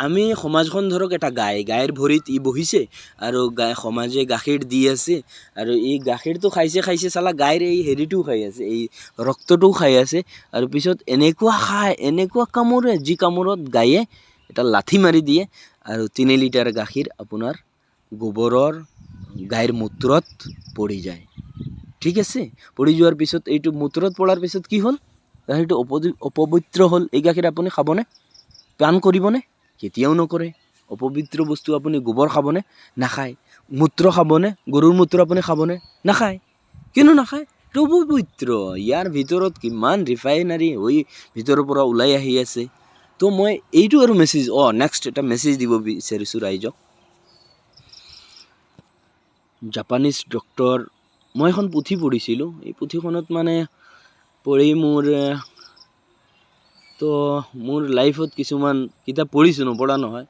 আমি সমাজখন ধৰক এটা গাইৰ ভৰিত ই বহিছে আৰু সমাজে গাখীৰ দি আছে আৰু এই গাখীৰটো খাইছে চালা গাইৰ এই হেৰিটোও খাই আছে, এই ৰক্তটোও খাই আছে আৰু পিছত এনেকুৱা খায়, এনেকুৱা কামোৰে, যি কামোৰত গায়ে এটা লাঠি মাৰি দিয়ে আৰু 3 লিটাৰ গাখীৰ আপোনাৰ গোবৰৰ গাইৰ মূত্ৰত পৰি যায়। ঠিক আছে, পৰি যোৱাৰ পিছত এইটো মূত্ৰত পৰাৰ পিছত কি হ'ল, গাখীৰটো অপবিত্ৰ হ'ল। এই গাখীৰ আপুনি খাবনে, পান কৰিবনে? কেতিয়াও নকৰে। অপবিত্ৰ বস্তু আপুনি গোবৰ খাবনে? নাখায়। মূত্ৰ খাবনে? গৰুৰ মূত্ৰ আপুনি খাবনে? নাখায়। কিয়নো নাখায়? এইটো অপবিত্ৰ। ইয়াৰ ভিতৰত কিমান ৰিফাইনাৰী হৈ ভিতৰৰ পৰা ওলাই আহি আছে। তো মই এইটো আৰু মেছেজ, নেক্সট এটা মেছেজ দিব বিচাৰিছোঁ ৰাইজক। জাপানীজ ডক্টৰ, মই এখন পুথি পঢ়িছিলোঁ, এই পুথিখনত মানে পঢ়ি মোৰ লাইফত কিছুমান কিতাপ পঢ়িছোঁ, নপঢ়া নহয়।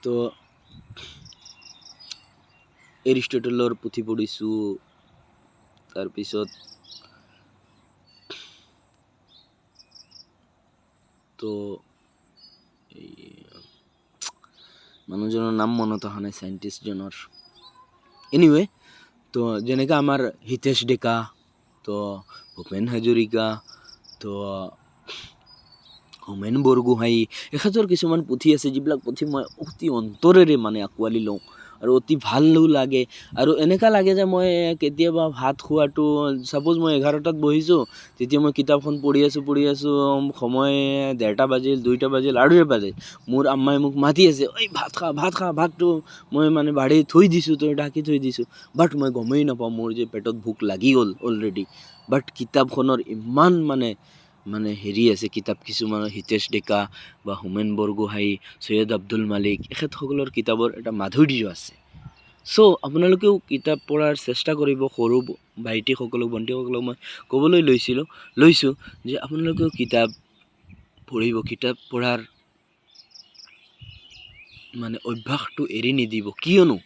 তো এৰিষ্টটলৰ পুথি পঢ়িছোঁ, তাৰপিছত তো এই মানুহজনৰ নাম মনত অহা নাই, চাইণ্টিষ্টজনৰ। এনিৱে, তো যেনেকৈ আমাৰ হিতেশ ডেকা, তো ভূপেন হাজৰিকা, তো হোমেন বৰগোহাঁই, এখেতৰ কিছুমান পুথি আছে যিবিলাক পুথি মই অতি অন্তৰেৰে মানে আঁকোৱালি লওঁ আৰু অতি ভালো লাগে। আৰু এনেকুৱা লাগে যে মই কেতিয়াবা ভাত খোৱাটো, ছাপ'জ মই 11টাত বহিছোঁ, তেতিয়া মই কিতাপখন পঢ়ি আছোঁ, সময় 1:30 বাজিল, 2টা বাজিল, 2:30 বাজিল, মোৰ আম্মাই মোক মাতি আছে, ঐ ভাত খা, ভাতটো মই মানে বাঢ়ি থৈ দিছোঁ, ঢাকি থৈ দিছোঁ, বাট মই গমেই নাপাওঁ মোৰ যে পেটত ভোক লাগি গ'ল অলৰেডি। বাট কিতাপখনৰ ইমান মানে হেৰি আছে, কিতাপ কিছুমানৰ হিতেশ ডেকা বা হোমেন বৰগোহাঁই, সৈয়দ আব্দুল মালিক, এখেতসকলৰ কিতাপৰ এটা মাধুৰ্য আছে। চ' আপোনালোকেও কিতাপ পঢ়াৰ চেষ্টা কৰিব। সৰু ভাইটিসকলক, ভণ্টিসকলক মই ক'বলৈ লৈছোঁ যে আপোনালোকেও কিতাপ পঢ়িব, কিতাপ পঢ়াৰ মানে অভ্যাসটো এৰি নিদিব। কিয়নো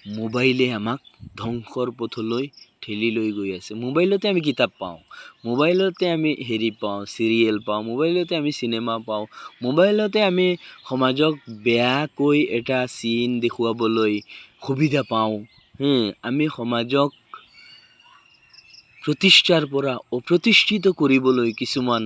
মোবাইলে আমাক ধ্বংসৰ পথলৈ ঠেলি লৈ গৈ আছে। মোবাইলতে আমি কিতাপ পাওঁ, মোবাইলতে আমি হেৰি পাওঁ, চিৰিয়েল পাওঁ, মোবাইলতে আমি চিনেমা পাওঁ, মোবাইলতে আমি সমাজক বেয়াকৈ এটা চিন দেখুৱাবলৈ সুবিধা পাওঁ। আমি সমাজক প্ৰতিষ্ঠাৰ পৰা অপ্ৰতিষ্ঠিত কৰিবলৈ কিছুমান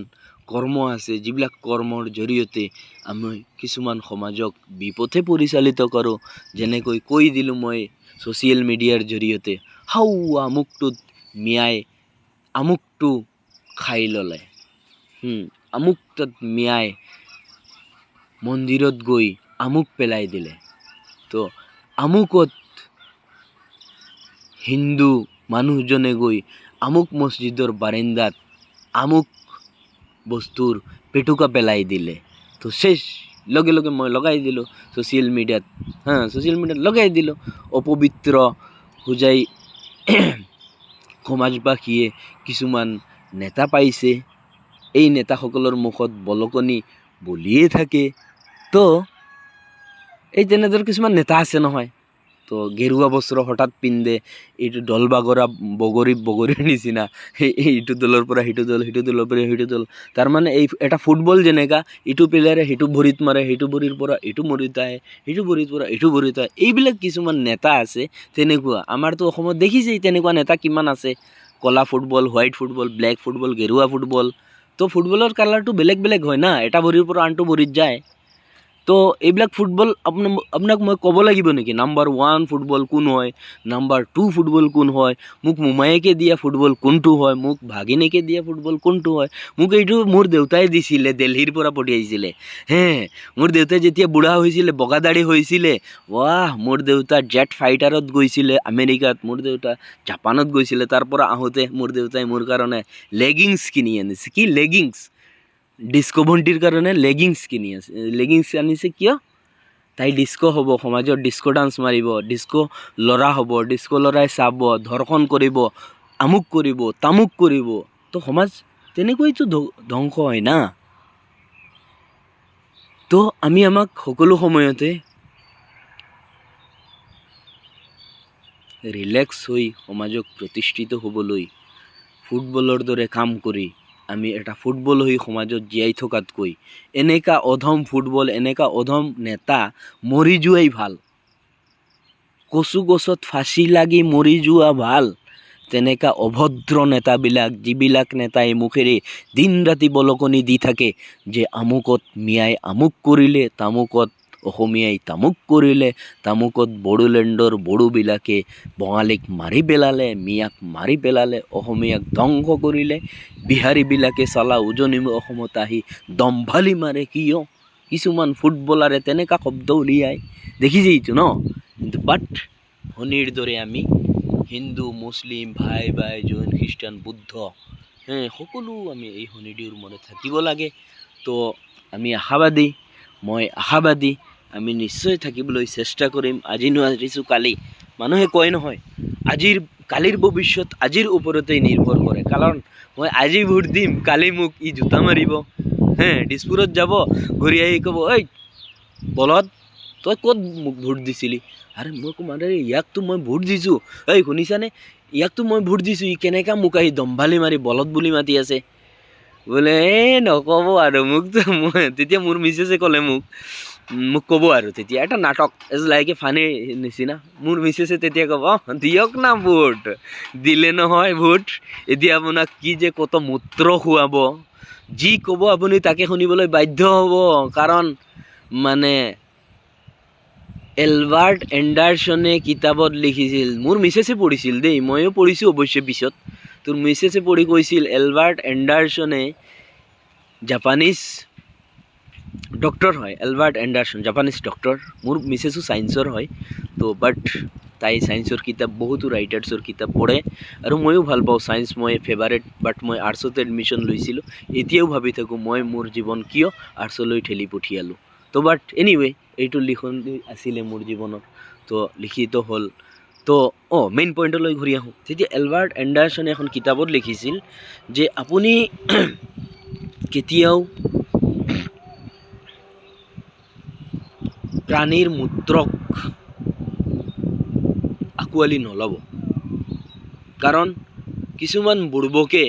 কৰ্ম আছে, যিবিলাক কৰ্মৰ জৰিয়তে আমি কিছুমান সমাজক বিপথে পৰিচালিত কৰোঁ। যেনেকৈ কৈ দিলোঁ মই ছ'চিয়েল মিডিয়াৰ জৰিয়তে, আমুকটোত মিয়াই আমুকটো খাই ল'লে, আমুকটোত মিয়াই মন্দিৰত গৈ আমুক পেলাই দিলে, তো আমুকত হিন্দু মানুহজনে গৈ আমুক মছজিদৰ বাৰাণ্ডাত আমুক বস্তুৰ পেটুকা পেলাই দিলে, তো শেষ, লগে লগে মই লগাই দিলোঁ ছ'চিয়েল মিডিয়াত, লগাই দিলোঁ। অপবিত্ৰ হোজাই সমাজবাসীয়ে কিছুমান নেতা পাইছে, এই নেতাসকলৰ মুখত বলকনি বলিয়ে থাকে। তো এই তেনেদৰে কিছুমান নেতা আছে নহয়, তো গেৰুৱা বস্ত্ৰ হঠাৎ পিন্ধে, এইটো দল বাগৰা বগৰীৰ নিচিনা, এইটো দলৰ পৰা সেইটো দল, সেইটো দলৰ পৰা সেইটো দল। তাৰমানে এই এটা ফুটবল যেনেকা, ইটো প্লেয়াৰে সেইটো ভৰিত মাৰে, সেইটো ভৰিৰ পৰা এইটো ভৰিত আহে, সেইটো ভৰিৰ পৰা এইটো ভৰিত আহে। এইবিলাক কিছুমান নেতা আছে তেনেকুৱা। আমাৰতো অসমত দেখিছেই তেনেকুৱা নেতা কিমান আছে। ক'লা football, white football, black football, গেৰুৱা ফুটবল। তো ফুটবলৰ কালাৰটো বেলেগ বেলেগ হয় না, এটা ভৰিৰ পৰা আনটো ভৰিত যায়। তো এইবিলাক ফুটবল আপোনাক মই ক'ব লাগিব নেকি নাম্বাৰ 1 ফুটবল কোন হয়, নাম্বাৰ 2 ফুটবল কোন হয়, মোক মোমায়েকে দিয়া ফুটবল কোনটো হয়, মোক ভাগিনীকে দিয়া ফুটবল কোনটো হয়? মোক এইটো মোৰ দেউতাই দিছিলে, দিল্লীৰ পৰা পঠিয়াইছিলে। মোৰ দেউতাই যেতিয়া বুঢ়া হৈছিলে, বগা দাঢ়ি হৈছিলে, মোৰ দেউতা জেট ফাইটাৰত গৈছিলে আমেৰিকাত, মোৰ দেউতা জাপানত গৈছিলে, তাৰ পৰা আহোঁতে মোৰ দেউতাই মোৰ কাৰণে লেগিংছ কিনি আনিছে। কি লেগিংছ? ডিস্কো ভণ্টিৰ কাৰণে লেগিংছ আনিছে। কিয়? তাই ডিস্কো হ'ব, সমাজত ডিস্কো ডান্স মাৰিব, ডিস্কো ল'ৰা হ'ব, ডিস্কো ল'ৰাই চাব, ধৰ্ষণ কৰিব, আমুক কৰিব, তামুক কৰিব। তো সমাজ তেনেকৈতো ধ্বংস হয় না। তো আমাক সকলো সময়তে ৰিলেক্স হৈ সমাজক প্ৰতিষ্ঠিত হ'বলৈ ফুটবলৰ দৰে কাম কৰি আমি এটা ফুটবল হৈ সমাজত জীয়াই থকাতকৈ এনেকা অধম ফুটবল, এনেকা অধম নেতা মৰি যোৱাই ভাল। কচু গছত ফাঁচি লাগি মৰি যোৱা ভাল। তেনেকা অভদ্ৰ নেতাবিলাক, যিবিলাক নেতাই মুখেৰে দিন ৰাতি বলকনি দি থাকে যে আমুকত মিয়াই আমুক কৰিলে, তামুকত অসমীয়াই তামুক কৰিলে, তামুকত বড়োলেণ্ডৰ বড়োবিলাকে বঙালীক মাৰি পেলালে, মিয়াক মাৰি পেলালে, অসমীয়াক ধ্বংস কৰিলে, বিহাৰীবিলাকে চালা উজনি অসমত আহি দম্ভালি মাৰে। কিয়? কিছুমান ফুটবলাৰে তেনেকা শব্দ উলিয়াই দেখিছেইতো ন। কিন্তু বাট শনিৰ দৰে আমি হিন্দু, মুছলিম, ভাই ভাই, জৈন, খ্ৰীষ্টান, বুদ্ধ সকলো আমি এই শনিদেৱৰ মনত থাকিব লাগে। তো আমি আশাবাদী, মই আশাবাদী, আমি নিশ্চয় থাকিবলৈ চেষ্টা কৰিম। আজি নোৱাৰিছোঁ কালি, মানুহে কয় নহয় কালিৰ ভৱিষ্যত আজিৰ ওপৰতেই নিৰ্ভৰ কৰে। কাৰণ মই আজি ভোট দিম, কালি মোক ই জোতা মাৰিব, দিছপুৰত যাব, ঘূৰি আহি ক'ব, ঐ বলদ তই ক'ত মোক ভোট দিছিলি? আৰে মই ক'ম, আৰে ইয়াকতো মই ভোট দিছোঁ, এই শুনিছানে, ইয়াকতো মই ভোট দিছোঁ, ই কেনেকা মোক আহি দম্ভালি মাৰি বলদ বুলি মাতি আছে। বোলে নক'ব আৰু মোকতো তেতিয়া মোৰ মিছেছে ক'লে মোক ক'ব আৰু তেতিয়া এটা নাটক লাইকে ফানি নিচিনা। মোৰ মিছেছে তেতিয়া ক'ব, দিয়ক না ভোট, দিলে নহয় ভোট, এতিয়া আপোনাক কি যে কত মূত্ৰ খুৱাব, যি ক'ব আপুনি তাকে শুনিবলৈ বাধ্য হ'ব। কাৰণ মানে এলবাৰ্ট এণ্ডাৰছনে কিতাপত লিখিছিল, মোৰ মিছেছে পঢ়িছিল দেই, ময়ো পঢ়িছোঁ অৱশ্যে পিছত, তোৰ মিছেছে পঢ়ি কৈছিল এলবাৰ্ট এণ্ডাৰছনে, জাপানীজ ডক্টৰ হয় এলবাৰ্ট এণ্ডাৰছন, জাপানীজ ডক্টৰ। মোৰ মিছেছো ছায়েন্সৰ হয়, তো বাট তাই ছায়েন্সৰ কিতাপ, বহুতো ৰাইটাৰ্ছৰ কিতাপ পঢ়ে আৰু ময়ো ভাল পাওঁ ছায়েন্স, মই ফেভাৰেট। বাট মই আৰ্টছতে এডমিশ্যন লৈছিলোঁ, এতিয়াও ভাবি থাকোঁ মই মোৰ জীৱন কিয় আৰ্টছলৈ ঠেলি পঠিয়ালোঁ। তো বাট এনিৱে এইটো লিখন আছিলে মোৰ জীৱনত, তো লিখিত হ'ল। তো মেইন পইণ্টলৈ ঘূৰি আহোঁ। তেতিয়া এলবাৰ্ট এণ্ডাৰছনে এখন কিতাপত লিখিছিল যে আপুনি কেতিয়াও প্ৰাণীৰ মূত্ৰক আঁকোৱালি নল'ব। কাৰণ কিছুমান বুৰ্বকে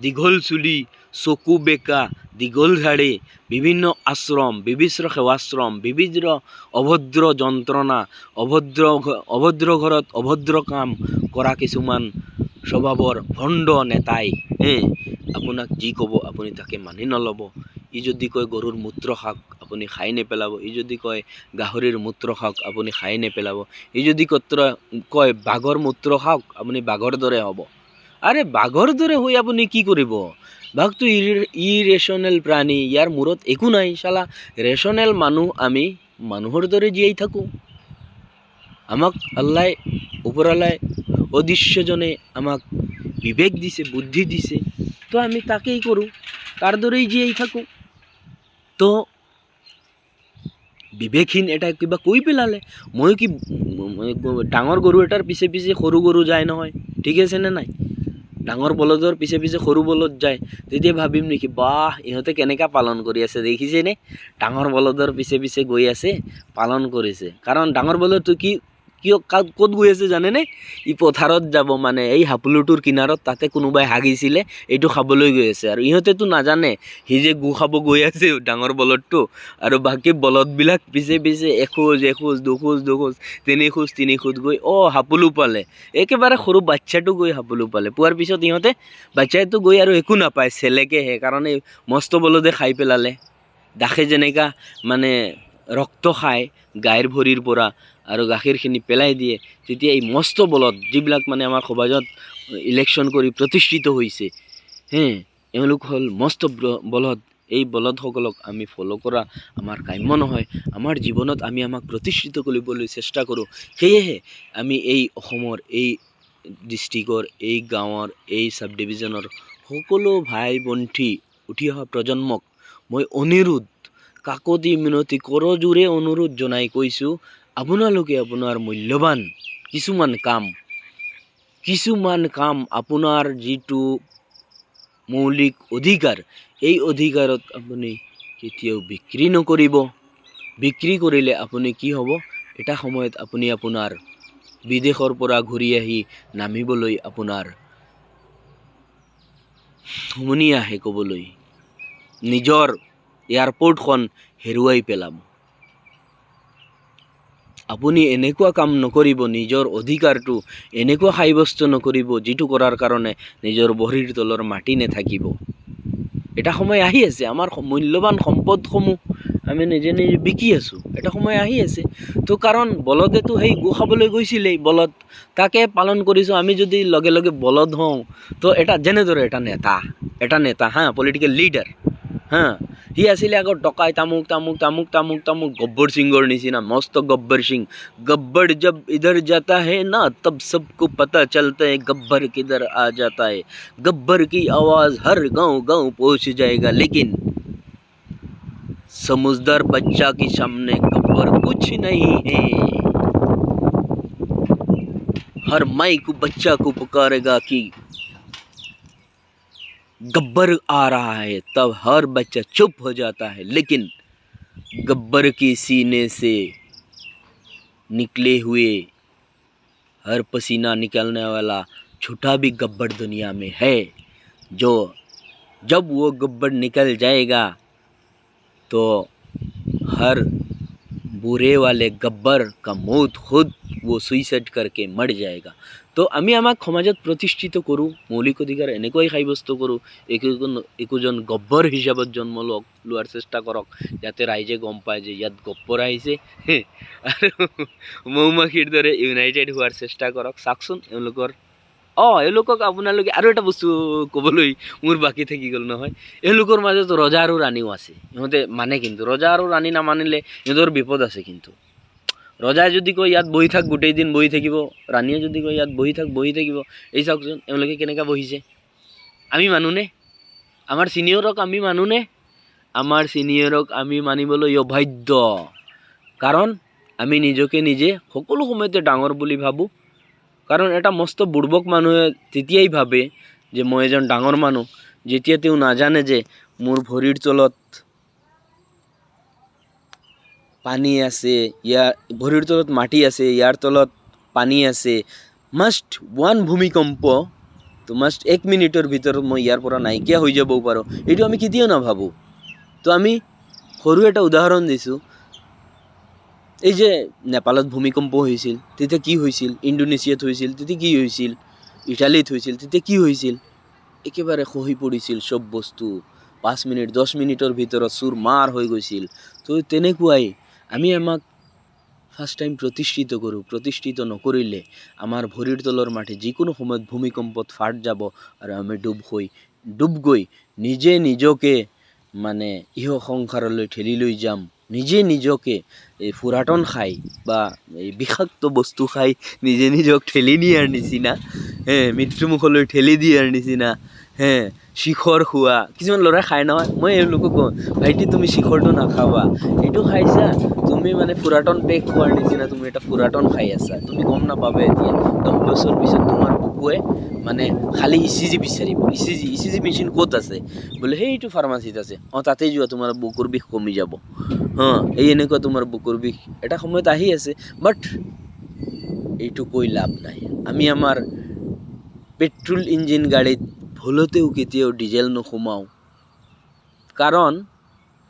দীঘল চুলি, চকু বেকা, দীঘল ধাৰি, বিভিন্ন আশ্ৰম, বিবিচ্ৰ সেৱাশ্ৰম, বিভিন্ন অভদ্ৰ যন্ত্ৰণা, অভদ্ৰ ঘৰত অভদ্ৰ কাম কৰা কিছুমান স্বভাৱৰ ভণ্ড নেতাই আপোনাক যি ক'ব আপুনি তাকে মানি নল'ব। ই যদি কয় গৰুৰ মূত্ৰ খাওক, আপুনি খাই নেপেলাব। ই যদি কয় গাহৰিৰ মূত্ৰ খাওক, আপুনি খাই নেপেলাব। ই যদি কয় বাঘৰ মূত্ৰ খাওক, আপুনি বাঘৰ দৰে হ'ব। আৰে বাঘৰ দৰে হৈ আপুনি কি কৰিব? বাঘটো ইৰেচনেল প্ৰাণী, ইয়াৰ মূৰত একো নাই। চালা ৰেচনেল মানুহ আমি মানুহৰ দৰে জীয়াই থাকোঁ। আমাক আল্লাই, ওপৰৱালাই, অদৃশ্যজনে আমাক বিবেক দিছে, বুদ্ধি দিছে, তো আমি তাকেই কৰোঁ, তাৰ দৰেই জীয়াই থাকোঁ। তো বিবেকহীন এটা কিবা কৈ পেলালে, মই কি ডাঙৰ গৰু এটাৰ পিছে পিছে সৰু গৰু যায় নহয়, ঠিক আছে নে নাই? ডাঙৰ বলদৰ পিছে পিছে সৰু বলদ যায়, তেতিয়া ভাবিম নেকি বাহ ইহঁতে কেনেকা পালন কৰি আছে দেখিছেনে? ডাঙৰ বলদৰ পিছে পিছে গৈ আছে, পালন কৰিছে। কাৰণ ডাঙৰ বলদটো কিয় ক'ত গৈ আছে জানেনে? ই পথাৰত যাব, মানে এই হাপুলুটোৰ কিনাৰত, তাতে কোনোবাই হাগিছিলে, এইটো খাবলৈ গৈ আছে। আৰু ইহঁতেতো নাজানে সি যে গু খাব গৈ আছে ডাঙৰ বলদটো, আৰু বাকী বলদবিলাক পিছে পিছে এখোজ এখোজ, দুখোজ দুখোজ, তিনি খোজ গৈ হাপুলু পালে। একেবাৰে সৰু বাচ্ছাটো গৈ হাপুলু পালে, পোৱাৰ পিছত ইহঁতে বাচ্ছাটো গৈ আৰু একো নাপায়, চেলেকেহে, কাৰণ এই মস্ত বলদে খাই পেলালে। দাসে যেনেকা মানে ৰক্ত খায় গাইৰ ভৰিৰ পৰা আৰু গাখীৰখিনি পেলাই দিয়ে, তেতিয়া এই মস্ত বলদ যিবিলাক মানে আমাৰ সমাজত ইলেকশ্যন কৰি প্ৰতিষ্ঠিত হৈছে, এওঁলোক হ'ল মস্ত বলদ। এই বলদসকলক আমি ফ'ল' কৰা আমাৰ কাম্য নহয়। আমাৰ জীৱনত আমি আমাক প্ৰতিষ্ঠিত কৰিবলৈ চেষ্টা কৰোঁ। সেয়েহে আমি এই অসমৰ, এই ডিষ্ট্ৰিক্টৰ, এই গাঁৱৰ, এই চাব ডিভিজনৰ সকলো ভাই ভণ্টি, উঠি অহা প্ৰজন্মক মই অনুৰোধ, কাকতি মিনতি কৰজোৰে অনুৰোধ জনাই কৈছোঁ, আপোনালোকে আপোনাৰ মূল্যৱান কিছুমান কাম আপোনাৰ যিটো মৌলিক অধিকাৰ, এই অধিকাৰত আপুনি কেতিয়াও বিক্ৰী নকৰিব। বিক্ৰী কৰিলে আপুনি কি হ'ব? এটা সময়ত আপুনি আপোনাৰ বিদেশৰ পৰা ঘূৰি আহি নামিবলৈ আপোনাৰ হুমনি আহে ক'বলৈ, নিজৰ এয়াৰপৰ্টখন হেৰুৱাই পেলাম। আপুনি এনেকুৱা কাম নকৰিব, নিজৰ অধিকাৰটো এনেকুৱা সাব্যস্ত নকৰিব যিটো কৰাৰ কাৰণে নিজৰ ভৰিৰ তলৰ মাটি নাথাকিব। এটা সময় আহি আছে, আমাৰ মূল্যৱান সম্পদসমূহ আমি নিজে নিজে বিকি আছোঁ, এটা সময় আহি আছে। তো কাৰণ বলদেতো সেই গো খাবলৈ গৈছিলেই, বলদ তাকে পালন কৰিছোঁ। আমি যদি লগে লগে বলদ হওঁ, তো এটা যেনেদৰে এটা নেতা পলিটিকেল লিডাৰ সি আছিলে আগত টকাই তামুক তামুক তামুক তামুক তামুক গব্বৰ সিংৰ নিচিনা মস্ত গব্বৰ সিং। गब्बर जब इधर जाता है ना तब सबको पता चलता है गब्बर किधर आ जाता है। गब्बर की आवाज़ हर गांव गांव पहुंच जाएगा, लेकिन समझदार बच्चा के सामने गब्बर कुछ नहीं है। हर माई को बच्चा को पुकारेगा कि गब्बर आ रहा है, तब हर बच्चा चुप हो जाता है। लेकिन गब्बर के सीने से निकले हुए हर पसीना निकलने वाला छोटा भी गब्बर दुनिया में है, जो जब वो गब्बर निकल जाएगा तो हर बुरे वाले गब्बर का मौत खुद वो सुइसाइड करके मर जाएगा। तो আমি আমাক সমাজত প্ৰতিষ্ঠিত কৰোঁ, মৌলিক অধিকাৰ এনেকৈ সাব্যস্ত কৰোঁ, একোজন গব্বৰ হিচাপত জন্ম লোৱাৰ চেষ্টা কৰক, যাতে ৰাইজে গম পায় যে ইয়াত গব্বৰ আহিছে। আৰু মৌ মাখিৰ দৰে ইউনাইটেড হোৱাৰ চেষ্টা কৰক। চাওকচোন এওঁলোকক আপোনালোকে আৰু এটা বস্তু ক'বলৈ মোৰ বাকী থাকি গ'ল নহয়, এওঁলোকৰ মাজত ৰজা আৰু ৰাণীও আছে। ইহঁতে মানে কিন্তু ৰজা আৰু ৰাণী নামানিলে ইহঁতৰ বিপদ আছে। কিন্তু ৰজাই যদি কয় ইয়াত বহি থাক, গোটেই দিন বহি থাকিব, ৰাণীয়ে যদি কয় ইয়াত বহি থাক, বহি থাকিব। এই চাওকচোন এওঁলোকে কেনেকৈ বহিছে। আমি মানুনে আমাৰ ছিনিয়ৰক আমি মানুনে, আমাৰ ছিনিয়ৰক আমি মানিবলৈ অবাধ্য। কাৰণ আমি নিজকে নিজে সকলো সময়তে ডাঙৰ বুলি ভাবোঁ। কাৰণ এটা মস্ত বুৰ্বক মানুহে তেতিয়াই ভাবে যে মই এজন ডাঙৰ মানুহ, যেতিয়া তেওঁ নাজানে যে মোৰ ভৰিৰ তলত পানী আছে, ইয়াৰ ভৰিৰ তলত মাটি আছে, ইয়াৰ তলত পানী আছে। মাষ্ট ওৱান ভূমিকম্প, তো মাষ্ট 1 মিনিটৰ ভিতৰত মই ইয়াৰ পৰা নাইকিয়া হৈ যাবও পাৰোঁ, এইটো আমি কেতিয়াও নাভাবোঁ। তো আমি সৰু এটা উদাহৰণ দিছোঁ, এই যে নেপালত ভূমিকম্প হৈছিল তেতিয়া কি হৈছিল, ইণ্ডোনেছিয়াত হৈছিল তেতিয়া কি হৈছিল, ইটালীত হৈছিল তেতিয়া কি হৈছিল, একেবাৰে খহি পৰিছিল চব বস্তু। 5 মিনিট 10 মিনিটৰ ভিতৰত চুৰ মাৰ হৈ গৈছিল। তো তেনেকুৱাই আমি আমাক ফাৰ্ষ্ট টাইম প্ৰতিষ্ঠিত কৰোঁ। প্ৰতিষ্ঠিত নকৰিলে আমাৰ ভৰিৰ তলৰ মাটি যিকোনো সময়ত ভূমিকম্পত ফাট যাব আৰু আমি ডুব গৈ নিজে নিজকে মানে ইহ সংসাৰলৈ ঠেলি লৈ যাম। নিজে নিজকে এই ফুৰাটন খাই বা এই বিষাক্ত বস্তু খাই নিজে নিজক ঠেলি নিয়াৰ নিচিনা, মৃত্যুমুখলৈ ঠেলি দিয়াৰ নিচিনা, শিখৰ খোৱা। কিছুমান ল'ৰাই খাই নহয়, মই এওঁলোকক কওঁ ভাইটি তুমি শিখৰটো নাখাবা, এইটো খাইছা তুমি মানে ফুৰাটন পেক খোৱাৰ নিচিনা, তুমি এটা ফুৰাটন খাই আছা, তুমি গম নাপাবা। এতিয়া 10 বছৰ পিছত তোমাৰ বুকুৱে মানে খালি ECG বিচাৰিব। ECG মেচিন ক'ত আছে বোলে, সেইটো ফাৰ্মাচীত আছে। তাতে যোৱা, তোমাৰ বুকুৰ বিষ কমি যাব। এই এনেকুৱা তোমাৰ বুকুৰ বিষ এটা সময়ত আহি আছে। বাট এইটো কৈ লাভ নাই। আমি আমাৰ পেট্ৰল ইঞ্জিন গাড়ীত ভুলতেও কেতিয়াও ডিজেল নোসোমাওঁ, কাৰণ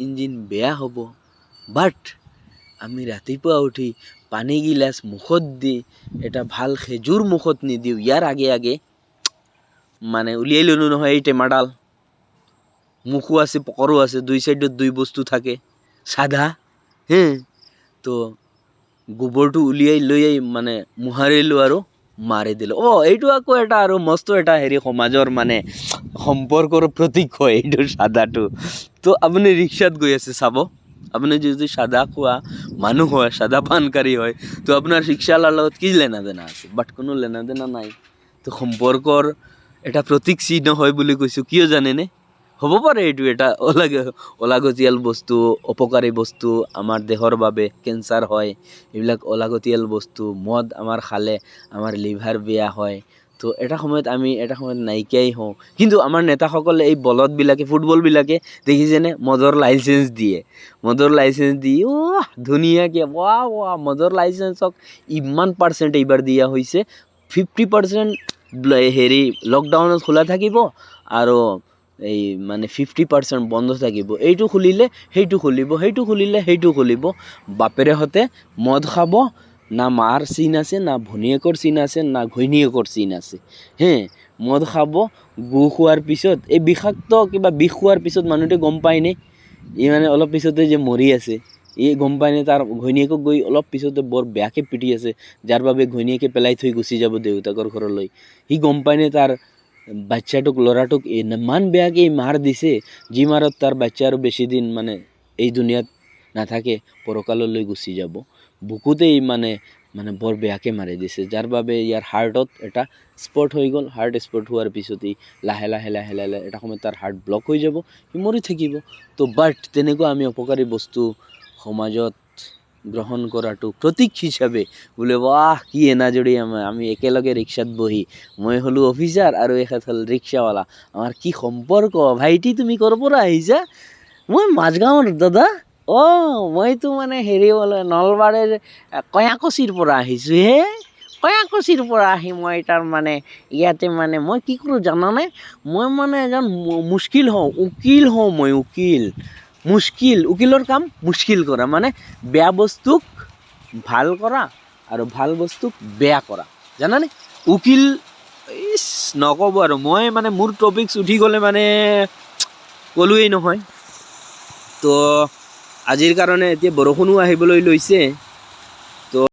ইঞ্জিন বেয়া হ'ব। বাট আমি ৰাতিপুৱা উঠি পানী গিলাচ মুখত দি এটা ভাল খেজুৰ মুখত নিদিওঁ, ইয়াৰ আগে আগে মানে উলিয়াই ল'লোঁ নহয় এই টেমাডাল, মুখো আছে পকৰো আছে, 2 চাইডত 2 বস্তু থাকে সাদা। তো গোবৰটো উলিয়াই লৈ মানে মোহাৰিলোঁ আৰু মাৰি দিলোঁ। এইটো আকৌ এটা আৰু মস্ত এটা সমাজৰ মানে সম্পৰ্কৰ প্ৰতীক হয় এইটো সাদাটো। তো আপুনি ৰিক্সাত গৈ আছে, চাব আপুনি যদি সাদা খোৱা মানুহ হয়, সাদা পানকাৰী হয়, তো আপোনাৰ ৰিক্সাৱালাৰ লগত কি লেনা দেনা আছে? বাট কোনো লেনা দেনা নাই। তো সম্পৰ্কৰ এটা প্ৰতীক চিহ্ন হয় বুলি কৈছোঁ, কিয় জানেনে? হ'ব পাৰে এইটো এটা অলাগতিয়াল বস্তু, অপকাৰী বস্তু, আমাৰ দেহৰ বাবে কেঞ্চাৰ হয়, এইবিলাক অলাগতিয়াল বস্তু। মদ আমাৰ খালে আমাৰ লিভাৰ বেয়া হয়, তো এটা সময়ত নাইকিয়াই হওঁ। কিন্তু আমাৰ নেতাসকলে এই বলদবিলাকে ফুটবলবিলাকে দেখিছেনে মদৰ লাইচেঞ্চ দিয়ে, ধুনীয়াকৈ মদৰ লাইচেঞ্চক ইমান পাৰ্চেণ্ট এইবাৰ দিয়া হৈছে, 50% হেৰি লকডাউনত খোলা থাকিব আৰু এই মানে 50% বন্ধ থাকিব। এইটো খুলিলে সেইটো খুলিব, সেইটো খুলিলে সেইটো খুলিব। বাপেৰেহঁতে মদ খাব, না মাৰ চিন আছে, না ভনীয়েকৰ চিন আছে, না ঘৈণীয়েকৰ চিন আছে। মদ খাব, গু খোৱাৰ পিছত এই বিষাক্ত কিবা বিষ খোৱাৰ পিছত মানুহটোৱে গম পায়নে ই মানে অলপ পিছতে যে মৰি আছে, এই গম পায়নে তাৰ ঘৈণীয়েকক গৈ অলপ পিছতে বৰ বেয়াকৈ পিটি আছে, যাৰ বাবে ঘৈণীয়েকে পেলাই থৈ গুচি যাব দেউতাকৰ ঘৰলৈ। সি গম পায়নে তাৰ বাচ্চাটোক ল'ৰাটোক ইমান বেয়াকৈ মাৰ দিছে, যি মাৰত তাৰ বাচ্চা আৰু বেছি দিন মানে এই দুনিয়াত নাথাকে, পৰকাললৈ গুচি যাব। বুকুতেই মানে বৰ বেয়াকৈ মাৰি দিছে, যাৰ বাবে ইয়াৰ হাৰ্টত এটা স্পট হৈ গ'ল। হাৰ্ট স্পট হোৱাৰ পিছতেই লাহে লাহে এটা সময়ত তাৰ হাৰ্ট ব্লক হৈ যাব, সি মৰি থাকিব। তো বাট তেনেকুৱা আমি অপকাৰী বস্তু সমাজত গ্ৰহণ কৰাটো প্ৰতীক হিচাপে বোলে কি এনাজৰি আমি একেলগে ৰিক্সাত বহি, মই হ'লোঁ অফিচাৰ আৰু এখেত হ'ল ৰিক্সাৱালা, আমাৰ কি সম্পৰ্ক। ভাইটি তুমি ক'ৰ পৰা আহিছা? মই মাজগাঁৱৰ দাদা। মইতো মানে হেৰি বোলে নলবাৰীৰ কয়াকুছিৰ পৰা আহিছোঁ। কয়াকুছিৰ পৰা আহি মই তাৰমানে ইয়াতে মই কি কৰোঁ জানানে? মই এজন মুস্কিল হওঁ, উকিল হওঁ। মই উকিলৰ কাম মুস্কিল কৰা, বেয়া বস্তুক ভাল কৰা আৰু ভাল বস্তুক বেয়া কৰা, জানানে? উকিল নক'ব আৰু, মই মোৰ টপিকছ উঠি গ'লে ক'লোৱেই নহয়। তো আজিৰ কাৰণে এতিয়া বৰষুণো আহিবলৈ লৈছে।